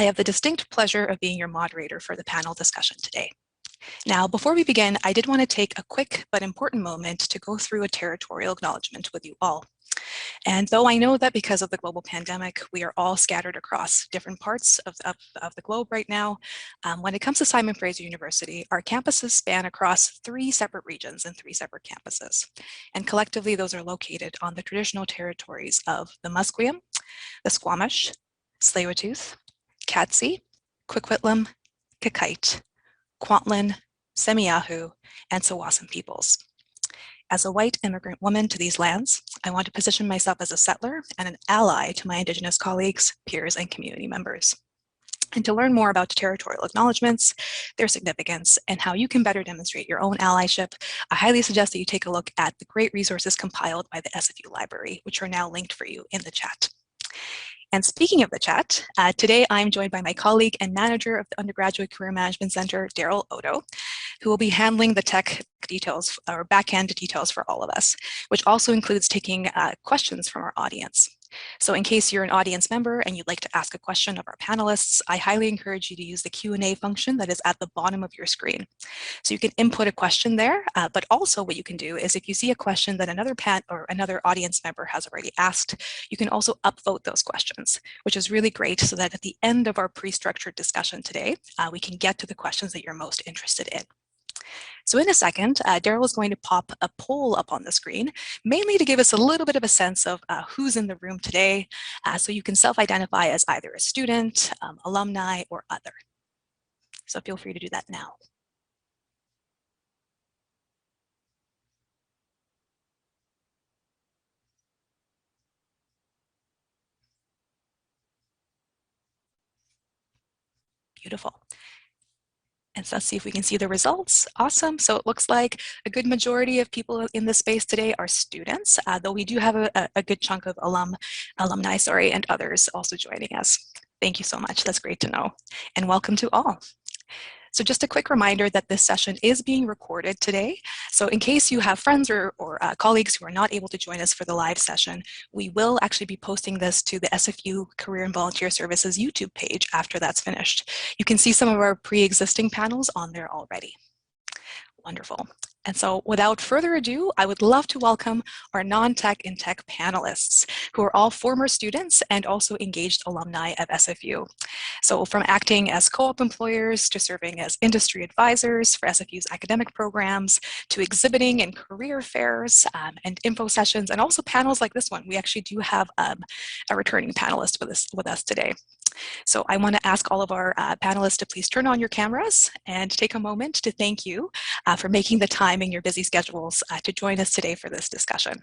I have the distinct pleasure of being your moderator for the panel discussion today. Now, before we begin, I did want to take a quick but important moment to go through a territorial acknowledgement with you all. And though I know that because of the global pandemic, we are all scattered across different parts of the globe right now, when it comes to Simon Fraser University, our campuses span across 3 separate regions and 3 separate campuses. And collectively, those are located on the traditional territories of the Musqueam, the Squamish, Tsleil-Waututh, Katzie, Coquitlam, Kakite, Kwantlen, Semiahmoo, and Tsawwassen peoples. As a white immigrant woman to these lands, I want to position myself as a settler and an ally to my Indigenous colleagues, peers, and community members. And to learn more about territorial acknowledgements, their significance, and how you can better demonstrate your own allyship, I highly suggest that you take a look at the great resources compiled by the SFU Library, which are now linked for you in the chat. And speaking of the chat, today I'm joined by my colleague and manager of the Undergraduate Career Management Center, Daryl Odo, who will be handling the tech details or back-end details for all of us, which also includes taking questions from our audience. So in case you're an audience member and you'd like to ask a question of our panelists, I highly encourage you to use the Q&A function that is at the bottom of your screen. So you can input a question there, but also what you can do is if you see a question that another audience member has already asked, you can also upvote those questions, which is really great so that at the end of our pre-structured discussion today, we can get to the questions that you're most interested in. So in a second, Daryl is going to pop a poll up on the screen, mainly to give us a little bit of a sense of who's in the room today, so you can self-identify as either a student, alumni, or other. So feel free to do that now. Beautiful. And so let's see if we can see the results. Awesome. So it looks like a good majority of people in this space today are students, though we do have a good chunk of alumni, and others also joining us. Thank you so much. That's great to know. And welcome to all. So just a quick reminder that this session is being recorded today. So in case you have friends or colleagues who are not able to join us for the live session, we will actually be posting this to the SFU Career and Volunteer Services YouTube page after that's finished. You can see some of our pre-existing panels on there already. Wonderful. And so without further ado, I would love to welcome our non-tech and tech panelists, who are all former students and also engaged alumni of SFU. So from acting as co-op employers to serving as industry advisors for SFU's academic programs, to exhibiting in career fairs and info sessions, and also panels like this one. We actually do have a returning panelist with us today. So I want to ask all of our panelists to please turn on your cameras and take a moment to thank you for making the time in your busy schedules to join us today for this discussion.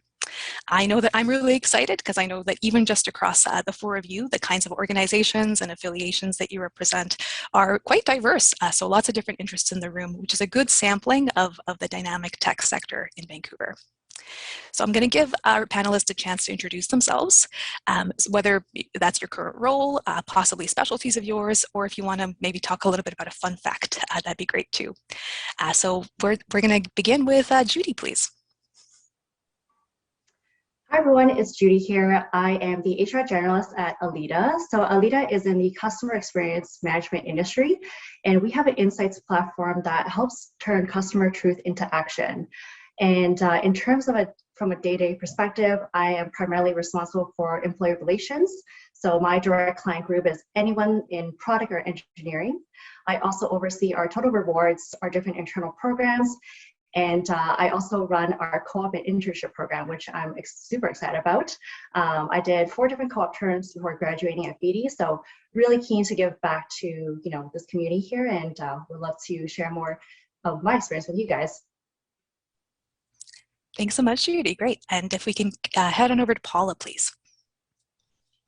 I know that I'm really excited because I know that even just across the 4 of you, the kinds of organizations and affiliations that you represent are quite diverse. So lots of different interests in the room, which is a good sampling of the dynamic tech sector in Vancouver. So I'm going to give our panelists a chance to introduce themselves, whether that's your current role, possibly specialties of yours, or if you want to maybe talk a little bit about a fun fact, that'd be great too. So we're going to begin with Judy, please. Hi everyone, it's Judy here. I am the HR generalist at Alida. So Alida is in the customer experience management industry, and we have an insights platform that helps turn customer truth into action. And in terms of from a day-to-day perspective, I am primarily responsible for employee relations. So my direct client group is anyone in product or engineering. I also oversee our total rewards, our different internal programs, and I also run our co-op and internship program, which I'm super excited about. I did 4 different co-op terms before graduating at Beedie, so really keen to give back to this community here, and would love to share more of my experience with you guys. Thanks so much, Judy. Great. And if we can head on over to Paula, please.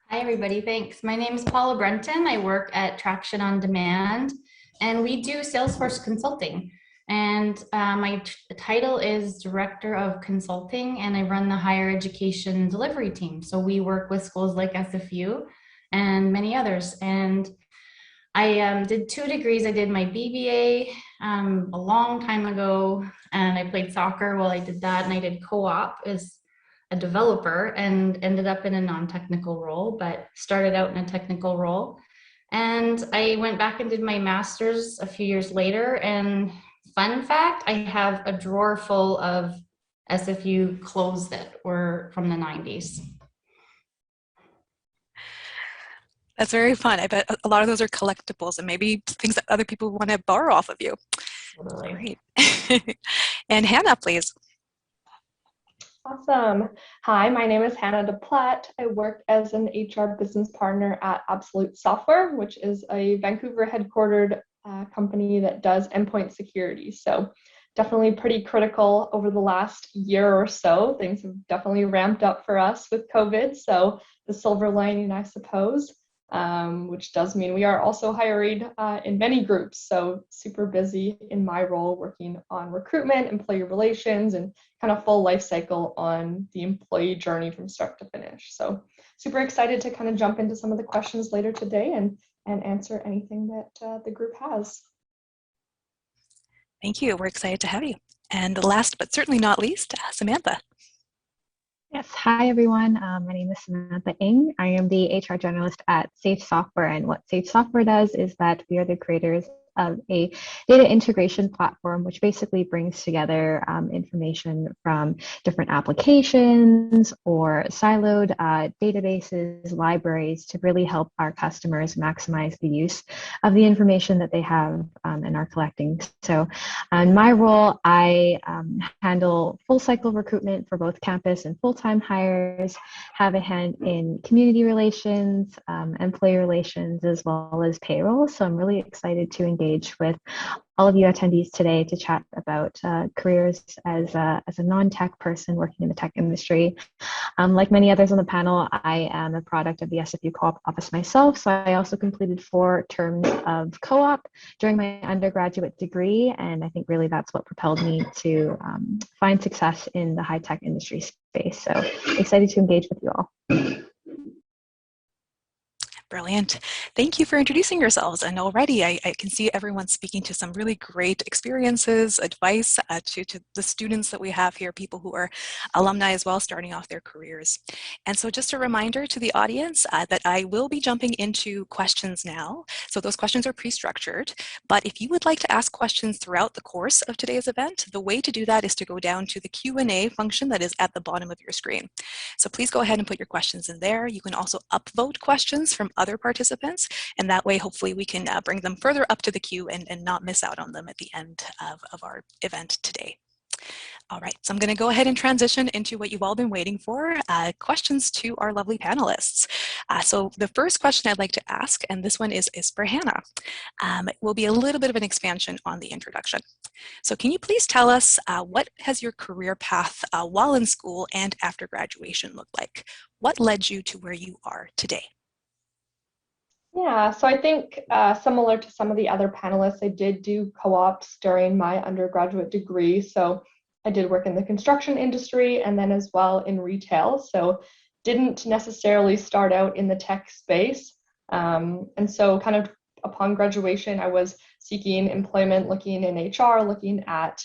Hi, everybody. Thanks. My name is Paula Brunton. I work at Traction on Demand, and we do Salesforce consulting. And my title is Director of Consulting, and I run the higher education delivery team. So we work with schools like SFU and many others. And I did 2 degrees. I did my BBA a long time ago, and I played soccer while I did that, and I did co-op as a developer and ended up in a non-technical role, but started out in a technical role. And I went back and did my master's a few years later. And fun fact, I have a drawer full of SFU clothes that were from the 90s. That's very fun. I bet a lot of those are collectibles and maybe things that other people want to borrow off of you. Totally. Great. And Hanna, please. Awesome. Hi, my name is Hanna Deplaedt. I work as an HR business partner at Absolute Software, which is a Vancouver headquartered company that does endpoint security. So definitely pretty critical over the last year or so. Things have definitely ramped up for us with COVID. So the silver lining, I suppose, which does mean we are also hiring in many groups. So super busy in my role, working on recruitment, employee relations, and kind of full life cycle on the employee journey from start to finish. So super excited to kind of jump into some of the questions later today and answer anything that the group has. Thank you. We're excited to have you. And last but certainly not least, Samantha. Yes, hi everyone. My name is Samantha Ng. I am the HR generalist at Safe Software, and what Safe Software does is that we are the creators of a data integration platform, which basically brings together information from different applications or siloed databases, libraries to really help our customers maximize the use of the information that they have and are collecting. So in my role, I handle full cycle recruitment for both campus and full-time hires, have a hand in community relations, employee relations, as well as payroll. So I'm really excited to engage with all of you attendees today to chat about careers as a non-tech person working in the tech industry. Like many others on the panel, I am a product of the SFU co-op office myself, so I also completed 4 terms of co-op during my undergraduate degree, and I think really that's what propelled me to find success in the high-tech industry space. So excited to engage with you all. Brilliant. Thank you for introducing yourselves. And already I can see everyone speaking to some really great experiences, advice to the students that we have here, people who are alumni as well, starting off their careers. And so just a reminder to the audience that I will be jumping into questions now. So those questions are pre-structured, but if you would like to ask questions throughout the course of today's event, the way to do that is to go down to the Q&A function that is at the bottom of your screen. So please go ahead and put your questions in there. You can also upvote questions from other participants, and that way hopefully we can bring them further up to the queue and not miss out on them at the end of our event today. All right, so I'm going to go ahead and transition into what you've all been waiting for, questions to our lovely panelists. So the first question I'd like to ask, and this one is for Hanna, will be a little bit of an expansion on the introduction. So can you please tell us what has your career path while in school and after graduation looked like? What led you to where you are today? Yeah, so I think similar to some of the other panelists, I did do co-ops during my undergraduate degree. So I did work in the construction industry and then as well in retail. So didn't necessarily start out in the tech space. And so kind of upon graduation, I was seeking employment, looking in HR, looking at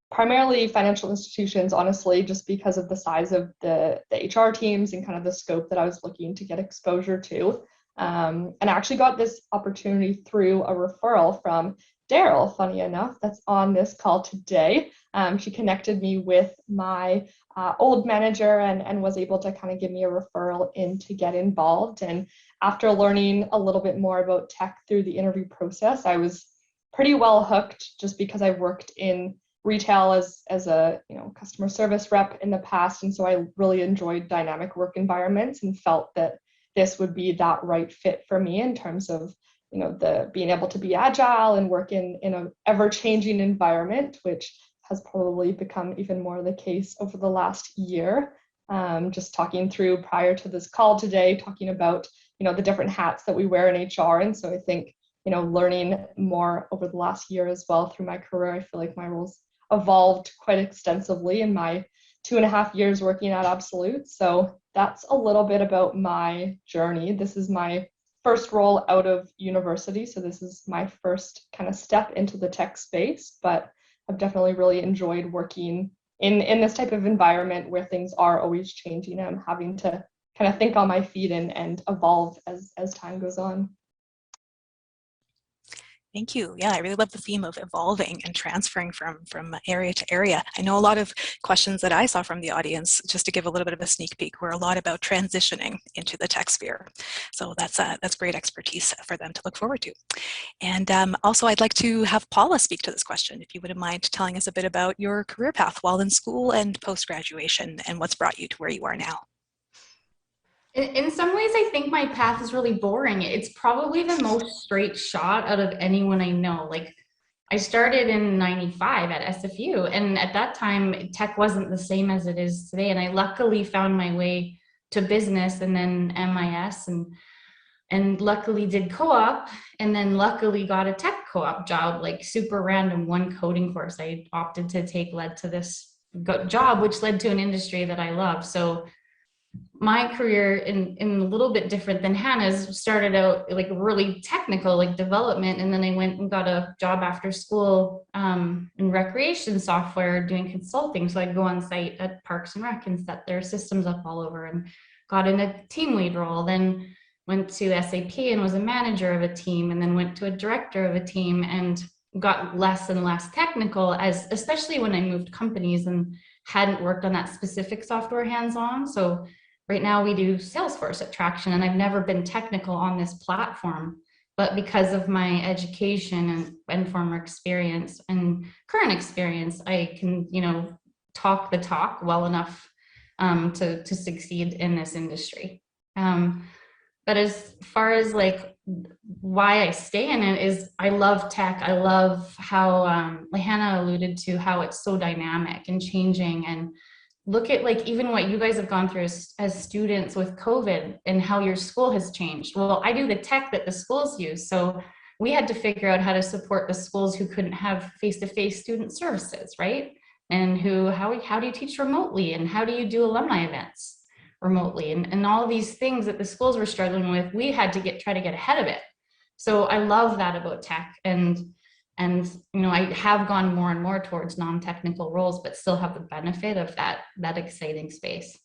primarily financial institutions, honestly, just because of the size of the HR teams and kind of the scope that I was looking to get exposure to. And I actually got this opportunity through a referral from Daryl, funny enough, that's on this call today. She connected me with my old manager and was able to kind of give me a referral in to get involved. And after learning a little bit more about tech through the interview process, I was pretty well hooked just because I've worked in retail as a customer service rep in the past. And so I really enjoyed dynamic work environments and felt that this would be that right fit for me in terms of the being able to be agile and work in an ever-changing environment, which has probably become even more the case over the last year. Just talking through prior to this call today, talking about the different hats that we wear in HR. And so I think learning more over the last year as well through my career, I feel like my roles evolved quite extensively in my 2.5 years working at Absolute. So that's a little bit about my journey. This is my first role out of university. So this is my first kind of step into the tech space, but I've definitely really enjoyed working in this type of environment where things are always changing. I'm having to kind of think on my feet and evolve as time goes on. Thank you. Yeah, I really love the theme of evolving and transferring from area to area. I know a lot of questions that I saw from the audience, just to give a little bit of a sneak peek, were a lot about transitioning into the tech sphere. So that's great expertise for them to look forward to. And also, I'd like to have Paula speak to this question, if you wouldn't mind telling us a bit about your career path while in school and post-graduation and what's brought you to where you are now. In some ways, I think my path is really boring. It's probably the most straight shot out of anyone I know. Like, I started in '95 at SFU, and at that time, tech wasn't the same as it is today. And I luckily found my way to business and then MIS, and luckily did co-op, and then luckily got a tech co-op job, like super random. One coding course I opted to take led to this job, which led to an industry that I love. So my career in a little bit different than Hannah's started out like really technical, like development. And then I went and got a job after school in recreation software doing consulting. So I'd go on site at Parks and Rec and set their systems up all over, and got in a team lead role. Then went to SAP and was a manager of a team, and then went to a director of a team, and got less and less technical, as especially when I moved companies and hadn't worked on that specific software hands-on. So right now we do Salesforce at Traction, and I've never been technical on this platform, but because of my education and former experience and current experience, I can, talk the talk well enough to succeed in this industry. But as far as like why I stay in it is I love tech. I love how, like Hanna alluded to, how it's so dynamic and changing. And look at like even what you guys have gone through as students with COVID and how your school has changed. Well, I do the tech that the schools use. So we had to figure out how to support the schools who couldn't have face-to-face student services, right? And how do you teach remotely? And how do you do alumni events remotely? And all of these things that the schools were struggling with, we had to try to get ahead of it. So I love that about tech. And I have gone more and more towards non-technical roles, but still have the benefit of that exciting space.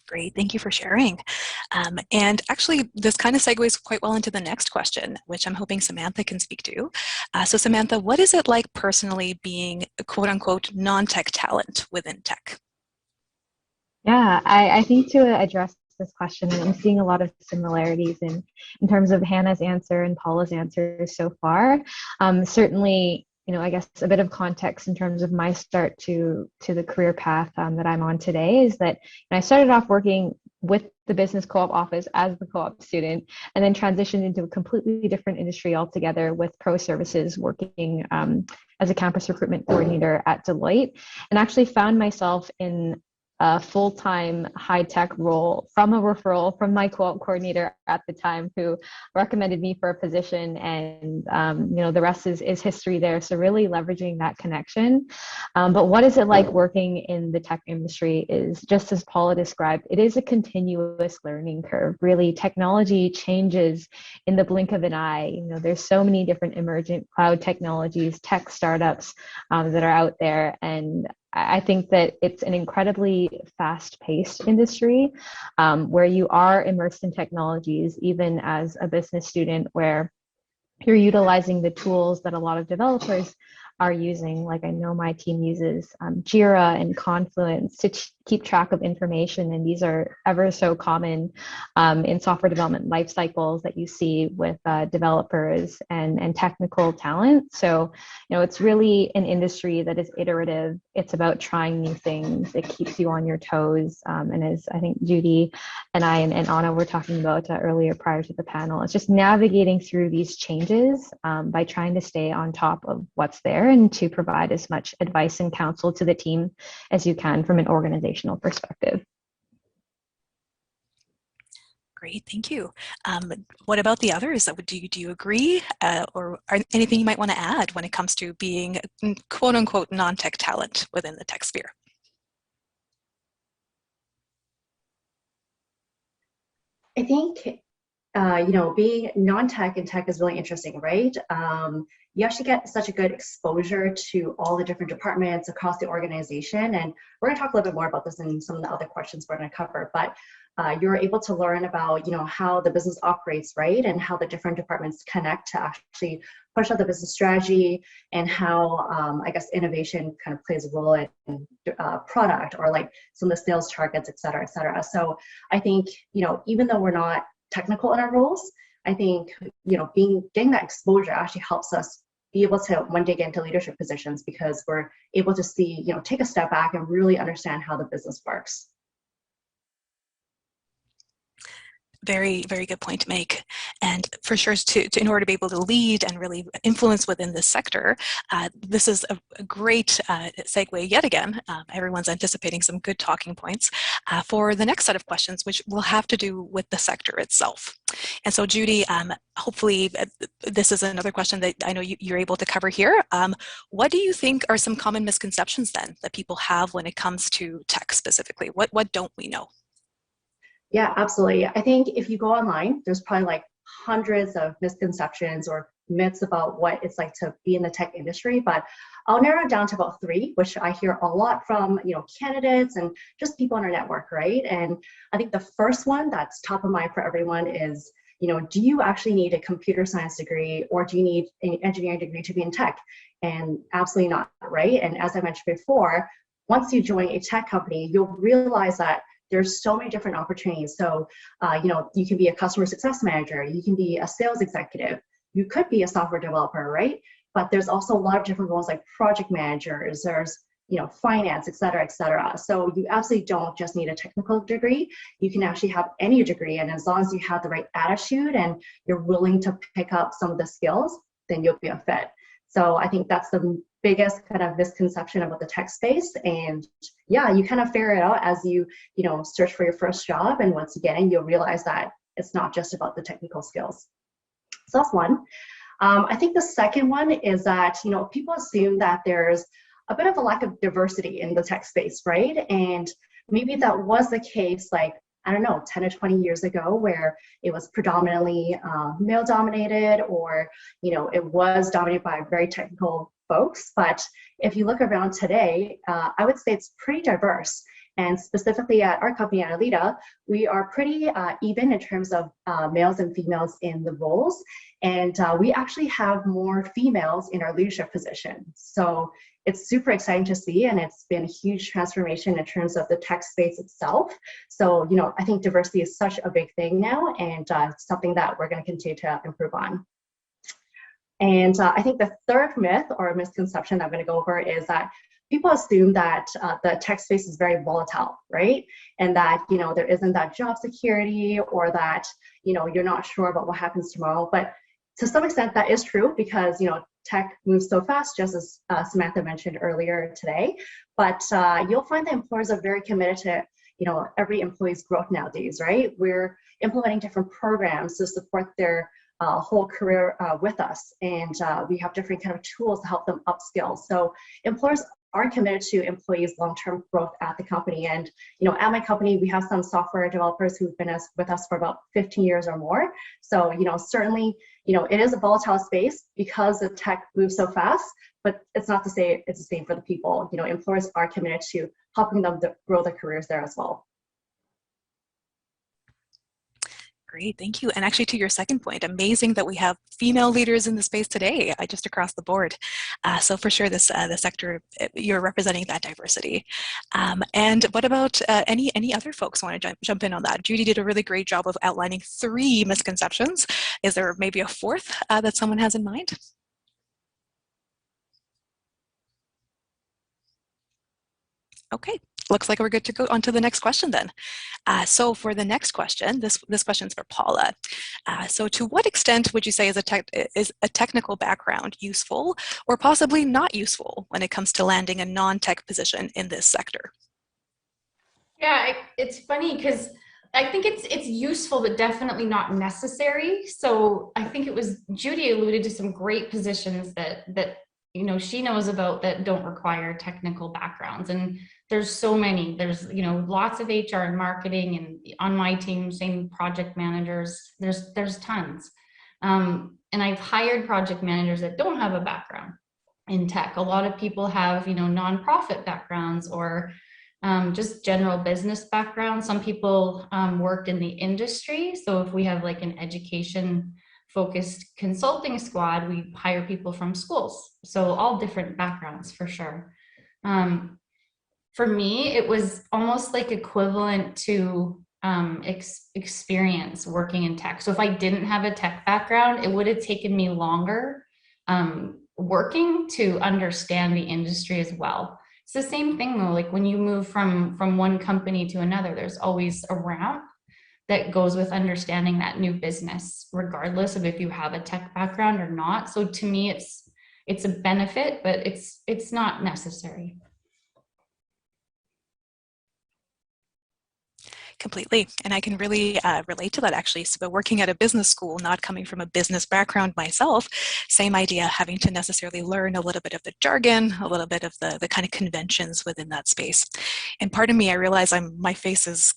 Great, thank you for sharing. And actually, this kind of segues quite well into the next question, which I'm hoping Samantha can speak to. So Samantha, what is it like personally being a quote unquote non-tech talent within tech? Yeah, I think to address this question, and I'm seeing a lot of similarities in terms of Hannah's answer and Paula's answer so far. Certainly, I guess a bit of context in terms of my start to the career path that I'm on today is that I started off working with the business co-op office as the co-op student, and then transitioned into a completely different industry altogether with pro services, working as a campus recruitment coordinator at Deplaedt, and actually found myself in a full-time high-tech role from a referral from my co-op coordinator at the time, who recommended me for a position, and the rest is history there. So really leveraging that connection. But what is it like working in the tech industry is, just as Paula described, it is a continuous learning curve. Really, technology changes in the blink of an eye. There's so many different emergent cloud technologies, tech startups that are out there, and I think that it's an incredibly fast-paced industry where you are immersed in technologies, even as a business student, where you're utilizing the tools that a lot of developers are using. Like I know my team uses Jira and Confluence to keep track of information, and these are ever so common in software development life cycles that you see with developers and technical talent. So, it's really an industry that is iterative. It's about trying new things. It keeps you on your toes. And as I think Judy and I and Awna were talking about earlier prior to the panel, it's just navigating through these changes by trying to stay on top of what's there and to provide as much advice and counsel to the team as you can from an organizational perspective. Great, thank you. What about the others? Do you agree, or anything you might want to add when it comes to being quote unquote non-tech talent within the tech sphere? I think being non-tech and tech is really interesting, right? You actually get such a good exposure to all the different departments across the organization. And we're going to talk a little bit more about this in some of the other questions we're going to cover. But you're able to learn about, how the business operates, right? And how the different departments connect to actually push out the business strategy, and how, I guess, innovation kind of plays a role in product, or like some of the sales targets, et cetera, et cetera. So I think, even though we're not technical in our roles, I think, getting that exposure actually helps us be able to one day get into leadership positions, because we're able to see, take a step back and really understand how the business works. Very, very good point to make. And for sure, in order to be able to lead and really influence within this sector, this is a great segue yet again. Everyone's anticipating some good talking points for the next set of questions, which will have to do with the sector itself. And so, Judy, hopefully this is another question that I know you're able to cover here. What do you think are some common misconceptions then that people have when it comes to tech specifically? What don't we know? Yeah, absolutely. I think if you go online, there's probably like hundreds of misconceptions or myths about what it's like to be in the tech industry, but I'll narrow it down to about 3, which I hear a lot from, candidates and just people in our network, right? And I think the first one that's top of mind for everyone is, do you actually need a computer science degree, or do you need an engineering degree to be in tech? And absolutely not, right? And as I mentioned before, once you join a tech company, you'll realize that there's so many different opportunities. So, you can be a customer success manager, you can be a sales executive, you could be a software developer, right? But there's also a lot of different roles like project managers, there's, finance, et cetera, et cetera. So you absolutely don't just need a technical degree. You can actually have any degree. And as long as you have the right attitude and you're willing to pick up some of the skills, then you'll be a fit. So I think that's the biggest kind of misconception about the tech space. And yeah, you kind of figure it out as you, search for your first job. And once you get in, you'll realize that it's not just about the technical skills. So that's one. I think the second one is that, people assume that there's a bit of a lack of diversity in the tech space, right? And maybe that was the case, like, I don't know, 10 to 20 years ago, where it was predominantly male dominated, or, it was dominated by very technical folks. But if you look around today, I would say it's pretty diverse. And specifically at our company at Alida, we are pretty even in terms of males and females in the roles. And we actually have more females in our leadership positions. So it's super exciting to see, and it's been a huge transformation in terms of the tech space itself. So, I think diversity is such a big thing now, and something that we're going to continue to improve on. And I think the third myth or misconception that I'm going to go over is that people assume that the tech space is very volatile, right? And that, there isn't that job security, or that, you're not sure about what happens tomorrow. But to some extent that is true, because, tech moves so fast, just as Samantha mentioned earlier today. But you'll find that employers are very committed to, every employee's growth nowadays, right? We're implementing different programs to support their whole career with us. And we have different kind of tools to help them upskill. So employers are committed to employees' long-term growth at the company. And, at my company, we have some software developers who've been with us for about 15 years or more. So, certainly, it is a volatile space because the tech moves so fast, but it's not to say it's the same for the people. Employers are committed to helping them grow their careers there as well. Great, thank you. And actually, to your second point, amazing that we have female leaders in the space today, just across the board. So for sure, this the sector, you're representing that diversity. And what about any other folks want to jump in on that? Judy did a really great job of outlining 3 misconceptions. Is there maybe a 4th that someone has in mind? Okay, looks like we're good to go on to the next question then. So for the next question, this question is for Paula. So to what extent would you say is a technical background useful, or possibly not useful, when it comes to landing a non-tech position in this sector? Yeah, it's funny because I think it's useful, but definitely not necessary. So I think it was Judy alluded to some great positions that she knows about that don't require technical backgrounds, and there's so many. There's lots of HR and marketing, and on my team, same project managers. There's tons, and I've hired project managers that don't have a background in tech. A lot of people have nonprofit backgrounds, or just general business background. Some people worked in the industry. So if we have like an education focused consulting squad, we hire people from schools. So all different backgrounds for sure. For me, it was almost like equivalent to experience working in tech. So if I didn't have a tech background, it would have taken me longer working to understand the industry as well. It's the same thing though, like when you move from one company to another, there's always a ramp that goes with understanding that new business, regardless of if you have a tech background or not. So to me, it's a benefit, but it's not necessary. Completely. And I can really relate to that actually. So working at a business school, not coming from a business background myself, same idea, having to necessarily learn a little bit of the jargon, a little bit of the kind of conventions within that space. And part of me, I realize my face is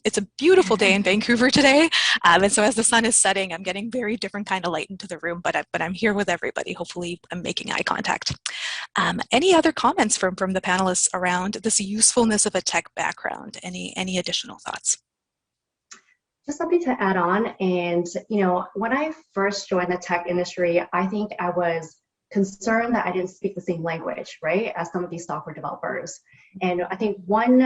it's a beautiful day in Vancouver today. And so as the sun is setting, I'm getting very different kind of light into the room, but I'm here with everybody. Hopefully I'm making eye contact. Any other comments from the panelists around this usefulness of a tech background? Any additional thoughts? Just something to add on. And, when I first joined the tech industry, I think I was concerned that I didn't speak the same language, right, as some of these software developers. And I think one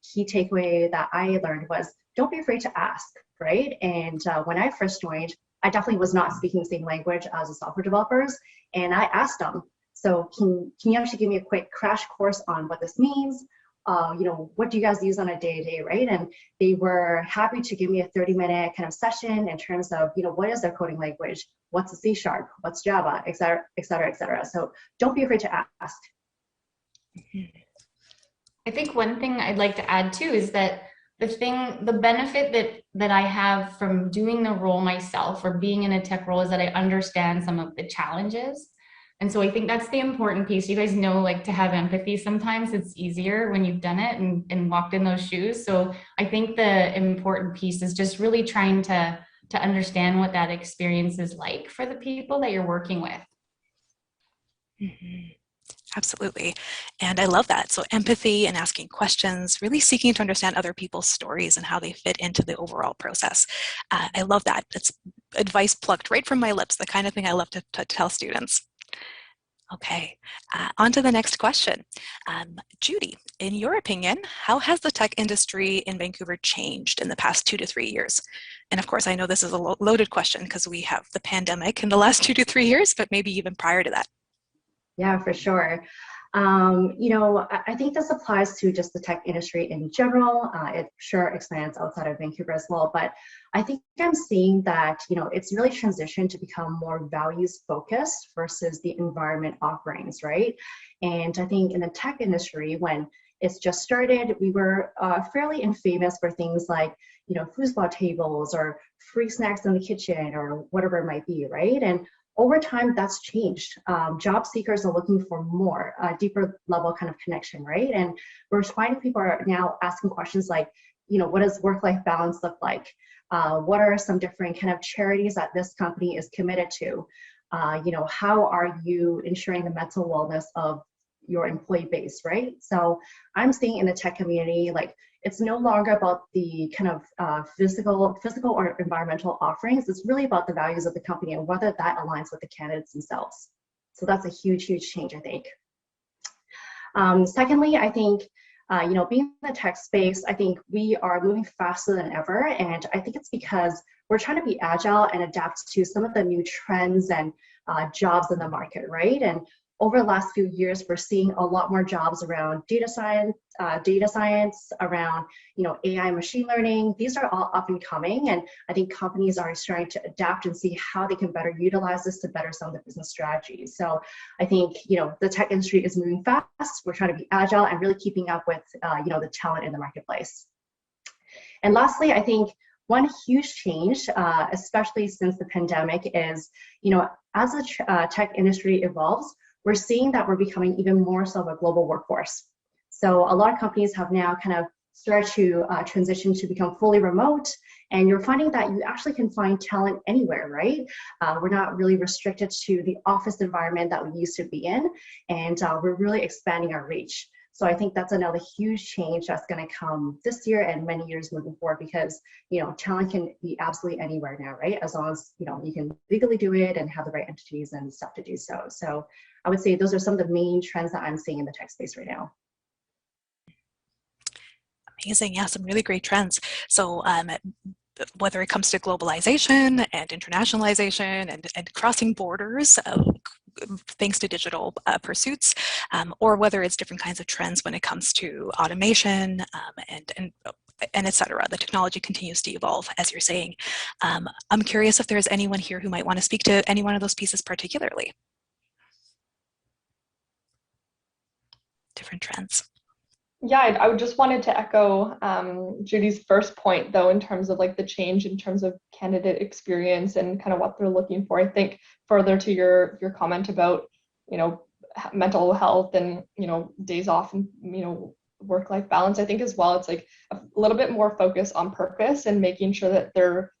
key takeaway that I learned was don't be afraid to ask, right? And when I first joined, I definitely was not speaking the same language as the software developers. And I asked them, so can you actually give me a quick crash course on what this means? What do you guys use on a day-to-day, right? And they were happy to give me a 30-minute kind of session in terms of, what is their coding language? What's the C#? What's Java, et cetera, et cetera, et cetera. So don't be afraid to ask. I think one thing I'd like to add too is that the benefit that I have from doing the role myself or being in a tech role is that I understand some of the challenges. And so I think that's the important piece. You guys know, like, to have empathy sometimes it's easier when you've done it and walked in those shoes. So I think the important piece is just really trying to understand what that experience is like for the people that you're working with. Mm-hmm. Absolutely. And I love that. So empathy and asking questions, really seeking to understand other people's stories and how they fit into the overall process. I love that. It's advice plucked right from my lips, the kind of thing I love to tell students. Okay, on to the next question. Judy, in your opinion, how has the tech industry in Vancouver changed in the past 2 to 3 years? And of course, I know this is a loaded question because we have the pandemic in the last 2 to 3 years, but maybe even prior to that. Yeah, for sure. I think this applies to just the tech industry in general. It sure expands outside of Vancouver as well, but I think I'm seeing that, it's really transitioned to become more values focused versus the environment offerings, right? And I think in the tech industry, when it's just started, we were fairly infamous for things like, foosball tables or free snacks in the kitchen or whatever it might be, right? And over time, that's changed. Job seekers are looking for more, deeper level kind of connection, right? And we're finding people are now asking questions like, what does work-life balance look like? What are some different kind of charities that this company is committed to? How are you ensuring the mental wellness of your employee base, right? So I'm seeing in the tech community, like, it's no longer about the kind of physical or environmental offerings. It's really about the values of the company and whether that aligns with the candidates themselves. So that's a huge, huge change, I think. Secondly, I think, being in the tech space, I think we are moving faster than ever. And I think it's because we're trying to be agile and adapt to some of the new trends and jobs in the market, right? And over the last few years, we're seeing a lot more jobs around data science, around AI, machine learning. These are all up and coming, and I think companies are starting to adapt and see how they can better utilize this to better some of the business strategies. So I think the tech industry is moving fast. We're trying to be agile and really keeping up with the talent in the marketplace. And lastly, I think one huge change, especially since the pandemic, is as the tech industry evolves, we're seeing that we're becoming even more so of a global workforce. So a lot of companies have now kind of started to transition to become fully remote, and you're finding that you actually can find talent anywhere, right? We're not really restricted to the office environment that we used to be in, and we're really expanding our reach. So I think that's another huge change that's going to come this year and many years moving forward, because, talent can be absolutely anywhere now, right? As long as, you can legally do it and have the right entities and stuff to do so. So I would say those are some of the main trends that I'm seeing in the tech space right now. Amazing. Yeah, some really great trends. So whether it comes to globalization and internationalization and crossing borders, thanks to digital pursuits, or whether it's different kinds of trends when it comes to automation and et cetera. The technology continues to evolve, as you're saying. I'm curious if there's anyone here who might want to speak to any one of those pieces particularly. Different trends. Yeah, I would just wanted to echo Judy's first point, though, in terms of like the change in terms of candidate experience and kind of what they're looking for. I think further to your comment about, mental health and, days off and, work-life balance, I think as well, it's like a little bit more focus on purpose and making sure that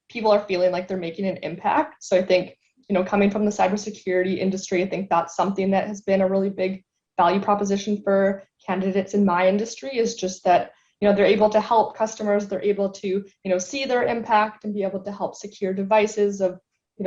people are feeling like they're making an impact. So I think, coming from the cybersecurity industry, I think that's something that has been a really big value proposition for candidates in my industry, is just that, they're able to help customers, they're able to, see their impact and be able to help secure devices of,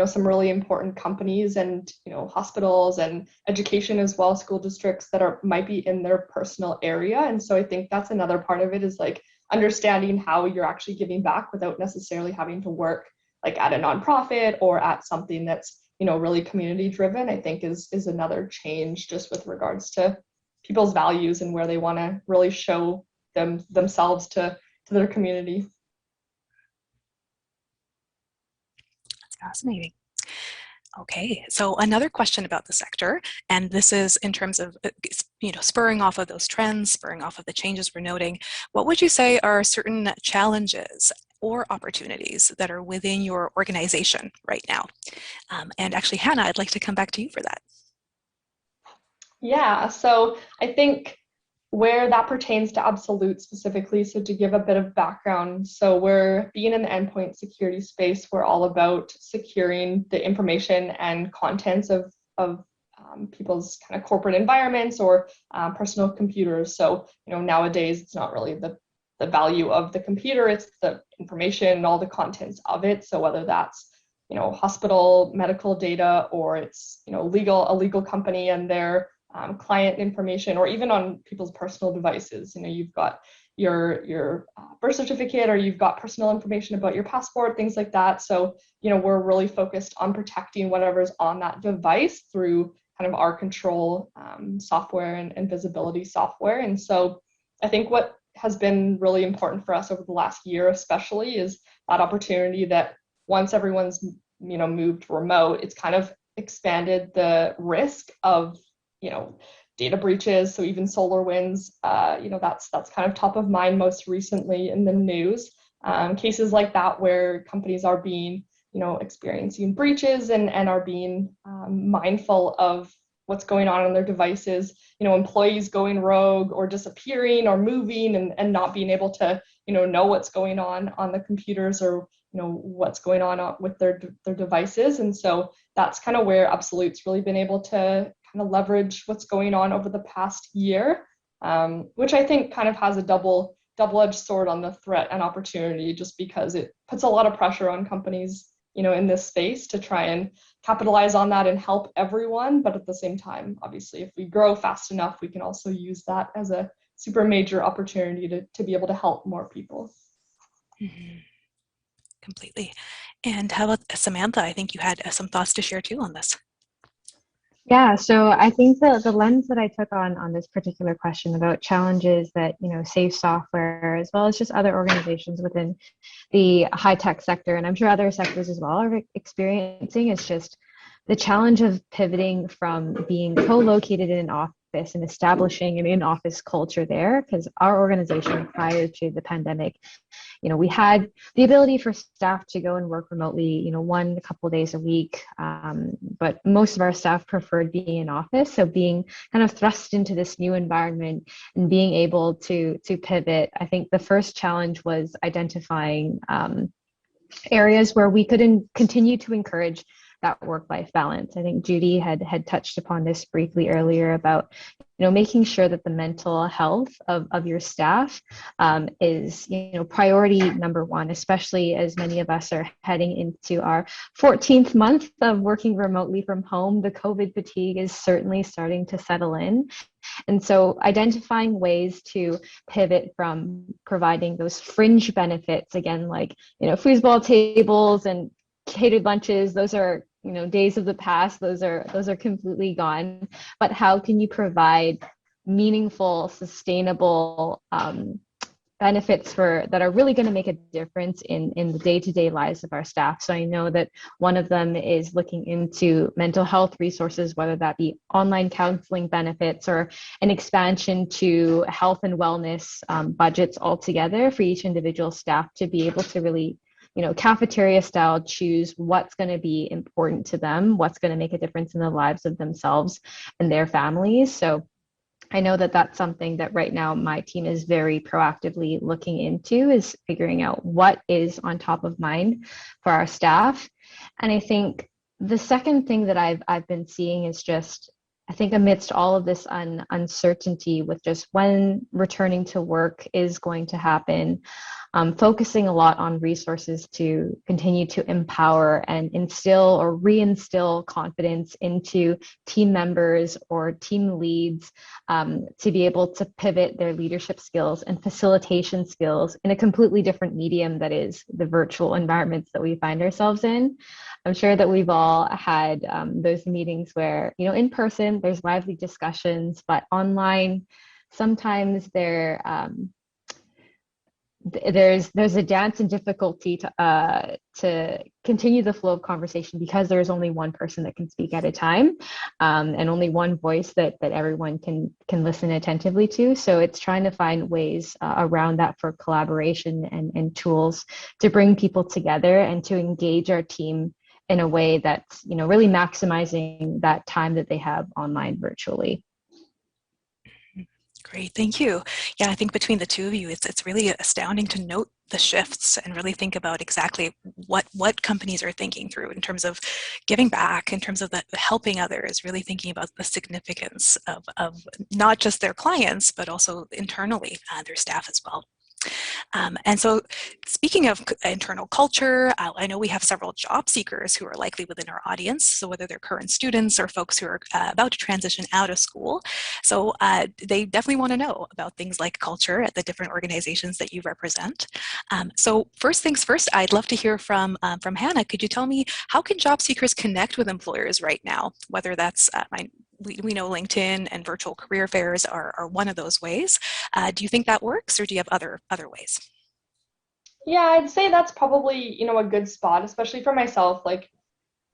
some really important companies and, hospitals and education as well, school districts that might be in their personal area. And so I think that's another part of it, is like understanding how you're actually giving back without necessarily having to work like at a nonprofit or at something that's, really community driven. I think is another change just with regards to people's values and where they want to really show themselves to their community. That's fascinating. Okay, so another question about the sector, and this is in terms of, spurring off of those trends, spurring off of the changes we're noting. What would you say are certain challenges or opportunities that are within your organization right now? And actually, Hanna, I'd like to come back to you for that. Yeah, so I think where that pertains to Absolute specifically, so to give a bit of background, so we're being in the endpoint security space, we're all about securing the information and contents of people's kind of corporate environments or personal computers. So, nowadays it's not really the value of the computer, it's the information and all the contents of it. So whether that's, hospital medical data, or it's, a legal company and their client information, or even on people's personal devices, you've got your birth certificate, or you've got personal information about your passport, things like that. So, we're really focused on protecting whatever's on that device through kind of our control software and visibility software. And so I think what has been really important for us over the last year especially is that opportunity that once everyone's moved remote, it's kind of expanded the risk of data breaches. So even SolarWinds, that's kind of top of mind most recently in the news. Cases like that where companies are being experiencing breaches and are being mindful of what's going on their devices, employees going rogue or disappearing or moving and not being able to, know what's going on the computers or, what's going on with their devices. And so that's kind of where Absolute's really been able to kind of leverage what's going on over the past year, which I think kind of has a double-edged sword on the threat and opportunity, just because it puts a lot of pressure on companies, in this space to try and capitalize on that and help everyone. But at the same time, obviously, if we grow fast enough, we can also use that as a super major opportunity to be able to help more people. Mm-hmm. Completely. And how about Samantha? I think you had some thoughts to share too on this. Yeah, so I think the lens that I took on this particular question about challenges that, Safe Software, as well as just other organizations within the high-tech sector, and I'm sure other sectors as well are experiencing, is just the challenge of pivoting from being co-located in an office and establishing an in-office culture there, because our organization prior to the pandemic, we had the ability for staff to go and work remotely, a couple of days a week, but most of our staff preferred being in office. So being kind of thrust into this new environment and being able to pivot, I think the first challenge was identifying areas where we could continue to encourage that work-life balance. I think Judy had touched upon this briefly earlier about, making sure that the mental health of your staff is, priority number one, especially as many of us are heading into our 14th month of working remotely from home. The COVID fatigue is certainly starting to settle in. And so identifying ways to pivot from providing those fringe benefits, again, like, foosball tables and catered lunches, those are, days of the past, those are completely gone. But how can you provide meaningful, sustainable benefits that are really going to make a difference in the day-to-day lives of our staff? So I know that one of them is looking into mental health resources, whether that be online counseling benefits or an expansion to health and wellness budgets altogether for each individual staff to be able to really, cafeteria style, choose what's going to be important to them, what's going to make a difference in the lives of themselves and their families. So I know that that's something that right now my team is very proactively looking into, is figuring out what is on top of mind for our staff. And I think the second thing that I've been seeing is just, I think amidst all of this uncertainty with just when returning to work is going to happen, focusing a lot on resources to continue to empower and instill or reinstill confidence into team members or team leads, to be able to pivot their leadership skills and facilitation skills in a completely different medium that is the virtual environments that we find ourselves in. I'm sure that we've all had those meetings where, in person, there's lively discussions, but online, sometimes there's a dance and difficulty to continue the flow of conversation because there's only one person that can speak at a time, and only one voice that everyone can listen attentively to. So it's trying to find ways around that for collaboration and tools to bring people together and to engage our team in a way that's, really maximizing that time that they have online virtually. Great, thank you. Yeah, I think between the two of you, it's really astounding to note the shifts and really think about exactly what companies are thinking through in terms of giving back, in terms of the helping others, really thinking about the significance of not just their clients, but also internally their staff as well. And so speaking of internal culture, I know we have several job seekers who are likely within our audience, so whether they're current students or folks who are about to transition out of school. So they definitely want to know about things like culture at the different organizations that you represent. So first things first, I'd love to hear from Hanna. Could you tell me, how can job seekers connect with employers right now? Whether that's, we know LinkedIn and virtual career fairs are one of those ways. Do you think that works, or do you have other ways? Yeah, I'd say that's probably, a good spot, especially for myself. Like,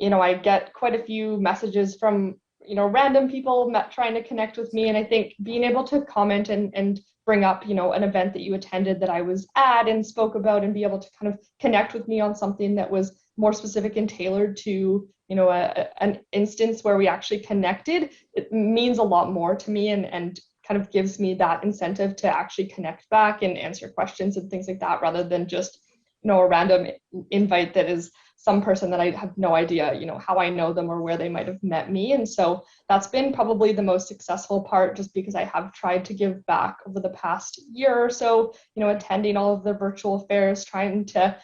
I get quite a few messages from, random people trying to connect with me. And I think being able to comment and bring up, an event that you attended that I was at and spoke about, and be able to kind of connect with me on something that was more specific and tailored to, an instance where we actually connected, it means a lot more to me, and kind of gives me that incentive to actually connect back and answer questions and things like that, rather than just, a random invite that is some person that I have no idea, how I know them or where they might have met me. And so that's been probably the most successful part, just because I have tried to give back over the past year or so, attending all of the virtual fairs, trying to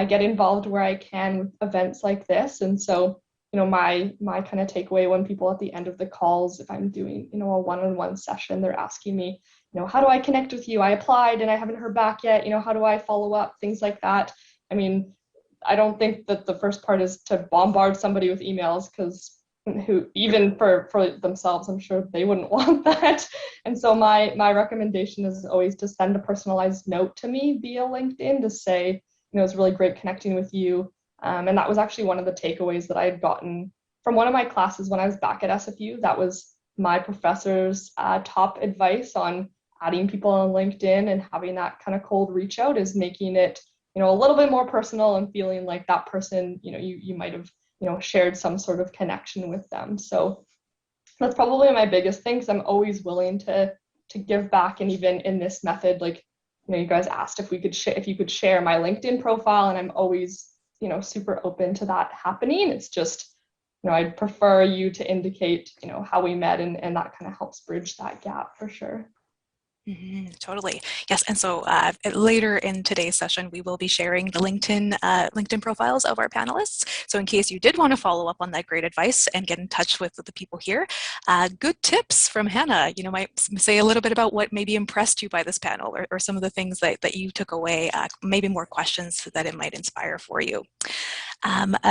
get involved where I can with events like this. And so, my kind of takeaway when people at the end of the calls, if I'm doing, a one-on-one session, they're asking me, how do I connect with you? I applied and I haven't heard back yet. How do I follow up? Things like that. I mean, I don't think that the first part is to bombard somebody with emails, because who, even for themselves, I'm sure they wouldn't want that. And so my recommendation is always to send a personalized note to me via LinkedIn to say, it's really great connecting with you. And that was actually one of the takeaways that I had gotten from one of my classes when I was back at SFU. That was my professor's top advice on adding people on LinkedIn and having that kind of cold reach out, is making it, a little bit more personal and feeling like that person, you might have, shared some sort of connection with them. So that's probably my biggest thing, because I'm always willing to give back. And even in this method, like, you guys asked if you could share my LinkedIn profile, and I'm always, super open to that happening. It's just, I'd prefer you to indicate, how we met, and that kind of helps bridge that gap for sure. Totally. Yes. And so later in today's session, we will be sharing the LinkedIn profiles of our panelists. So in case you did want to follow up on that great advice and get in touch with the people here, good tips from Hanna, might say a little bit about what maybe impressed you by this panel, or some of the things that you took away, maybe more questions that it might inspire for you.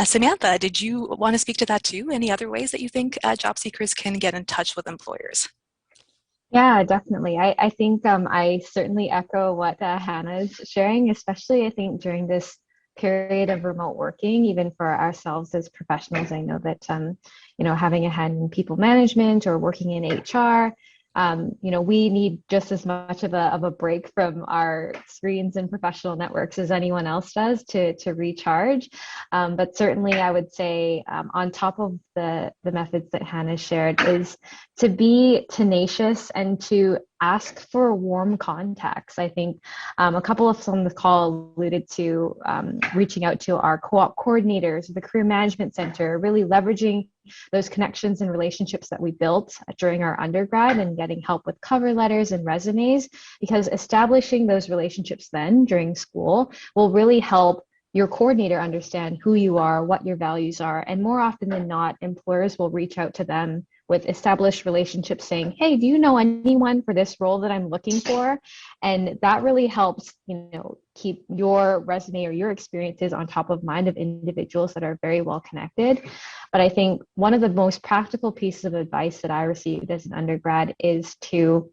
Samantha, did you want to speak to that too? Any other ways that you think job seekers can get in touch with employers? Yeah, definitely. I think I certainly echo what Hanna is sharing, especially I think during this period of remote working, even for ourselves as professionals. I know that, having a hand in people management or working in HR, we need just as much of a break from our screens and professional networks as anyone else does to recharge. But certainly I would say on top of the methods that Hanna shared is to be tenacious and to ask for warm contacts. I think a couple of us on the call alluded to reaching out to our co-op coordinators, the career management center, really leveraging those connections and relationships that we built during our undergrad and getting help with cover letters and resumes, because establishing those relationships then during school will really help your coordinator understand who you are, what your values are, and more often than not, employers will reach out to them with established relationships saying, hey, do you know anyone for this role that I'm looking for? And that really helps, keep your resume or your experiences on top of mind of individuals that are very well connected. But I think one of the most practical pieces of advice that I received as an undergrad is to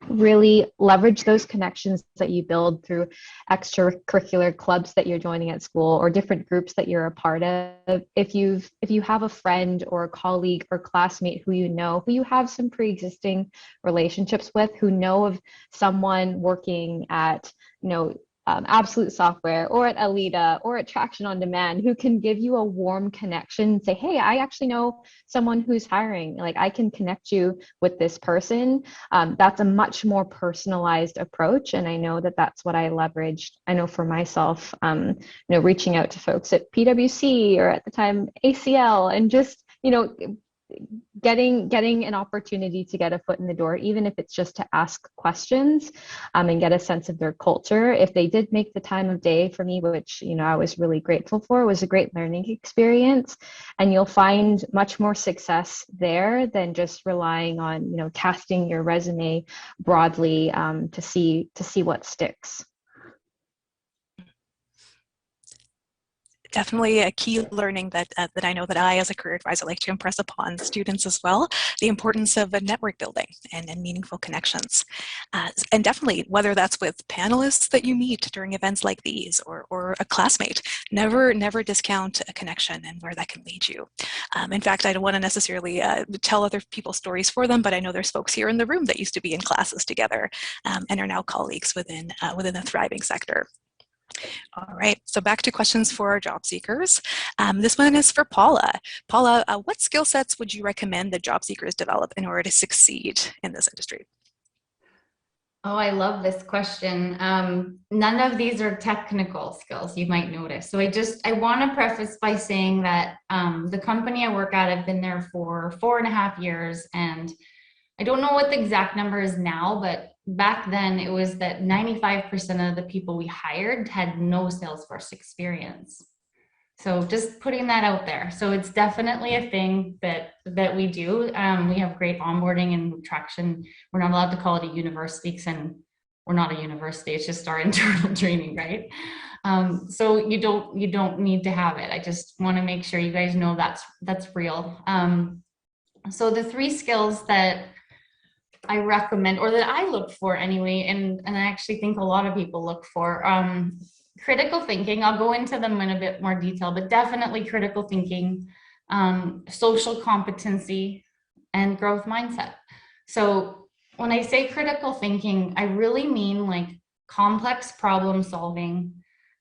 really leverage those connections that you build through extracurricular clubs that you're joining at school or different groups that you're a part of. If you have a friend or a colleague or classmate who you have some pre-existing relationships with, who know of someone working at Absolute Software or at Alida or at Traction on Demand, who can give you a warm connection and say, hey, I actually know someone who's hiring, like I can connect you with this person. That's a much more personalized approach. And I know that that's what I leveraged. I know for myself, reaching out to folks at PwC or at the time ACL, and just, getting an opportunity to get a foot in the door, even if it's just to ask questions and get a sense of their culture. If they did make the time of day for me, which I was really grateful for, it was a great learning experience, and you'll find much more success there than just relying on casting your resume broadly to see what sticks. Definitely a key learning that I know that I, as a career advisor, like to impress upon students as well, the importance of network building and meaningful connections. And definitely, whether that's with panelists that you meet during events like these or a classmate, never discount a connection and where that can lead you. In fact, I don't want to necessarily tell other people's stories for them, but I know there's folks here in the room that used to be in classes together and are now colleagues within a thriving sector. All right, so back to questions for our job seekers. This one is for Paula. Paula, what skill sets would you recommend that job seekers develop in order to succeed in this industry? Oh, I love this question. None of these are technical skills, you might notice. So I want to preface by saying that the company I work at, I've been there for 4.5 years, and I don't know what the exact number is now, but back then it was that 95% of the people we hired had no Salesforce experience. So just putting that out there. So it's definitely a thing that we do. We have great onboarding and traction. We're not allowed to call it a university because we're not a university. It's just our internal training, right? So you don't need to have it. I just want to make sure you guys know that's real. So the 3 skills that I recommend, or that I look for anyway, and I actually think a lot of people look for, critical thinking. I'll go into them in a bit more detail, but definitely critical thinking, social competency, and growth mindset. So when I say critical thinking, I really mean like complex problem solving,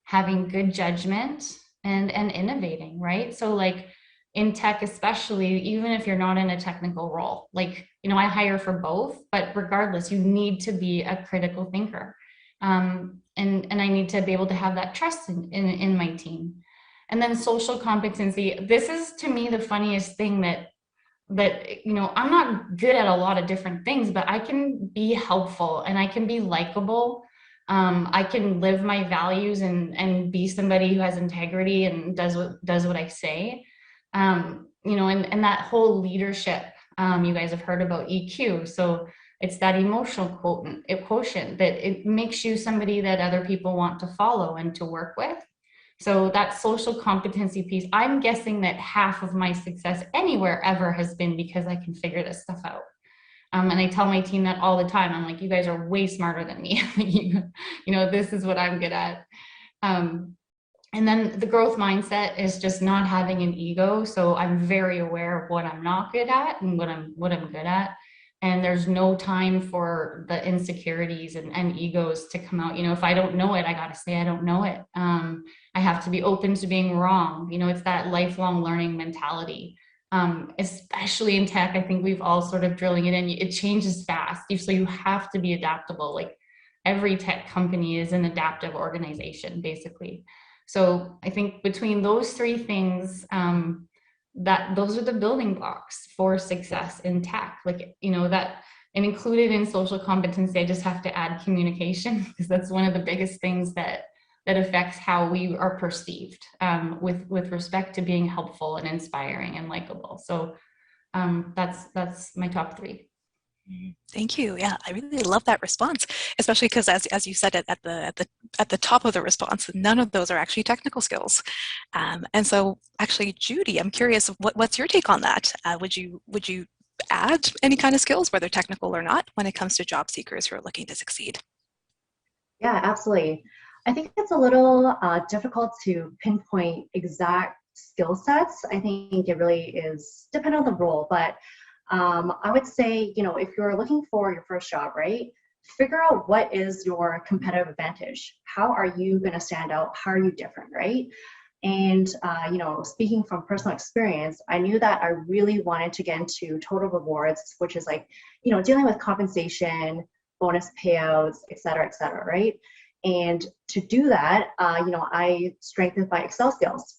having good judgment, and innovating, right? So like in tech, especially, even if you're not in a technical role, like, I hire for both, but regardless, you need to be a critical thinker. And I need to be able to have that trust in my team. And then social competency. This is, to me, the funniest thing that I'm not good at a lot of different things, but I can be helpful and I can be likable. I can live my values and be somebody who has integrity and does what I say. And that whole leadership, you guys have heard about EQ. So it's that emotional quotient that it makes you somebody that other people want to follow and to work with. So that social competency piece, I'm guessing that half of my success anywhere ever has been because I can figure this stuff out. And I tell my team that all the time. I'm like, you guys are way smarter than me. This is what I'm good at. And then the growth mindset is just not having an ego. So I'm very aware of what I'm not good at and what I'm good at. And there's no time for the insecurities and egos to come out. If I don't know it, I got to say I don't know it. I have to be open to being wrong. It's that lifelong learning mentality, especially in tech. I think we've all sort of drilling it in. It changes fast. So you have to be adaptable. Like every tech company is an adaptive organization, basically. So I think between those three things, those are the building blocks for success in tech. That, and included in social competency, I just have to add communication, because that's one of the biggest things that affects how we are perceived, with respect to being helpful and inspiring and likable. So that's my top three. Thank you. Yeah, I really love that response, especially because as you said at the top of the response, none of those are actually technical skills. And so actually, Judy, I'm curious, what's your take on that? Would you add any kind of skills, whether technical or not, when it comes to job seekers who are looking to succeed? Yeah, absolutely. I think it's a little difficult to pinpoint exact skill sets. I think it really is dependent on the role, but I would say, if you're looking for your first job, right, figure out what is your competitive advantage. How are you going to stand out? How are you different, right? And, speaking from personal experience, I knew that I really wanted to get into total rewards, which is like, dealing with compensation, bonus payouts, et cetera, right? And to do that, I strengthened my Excel skills.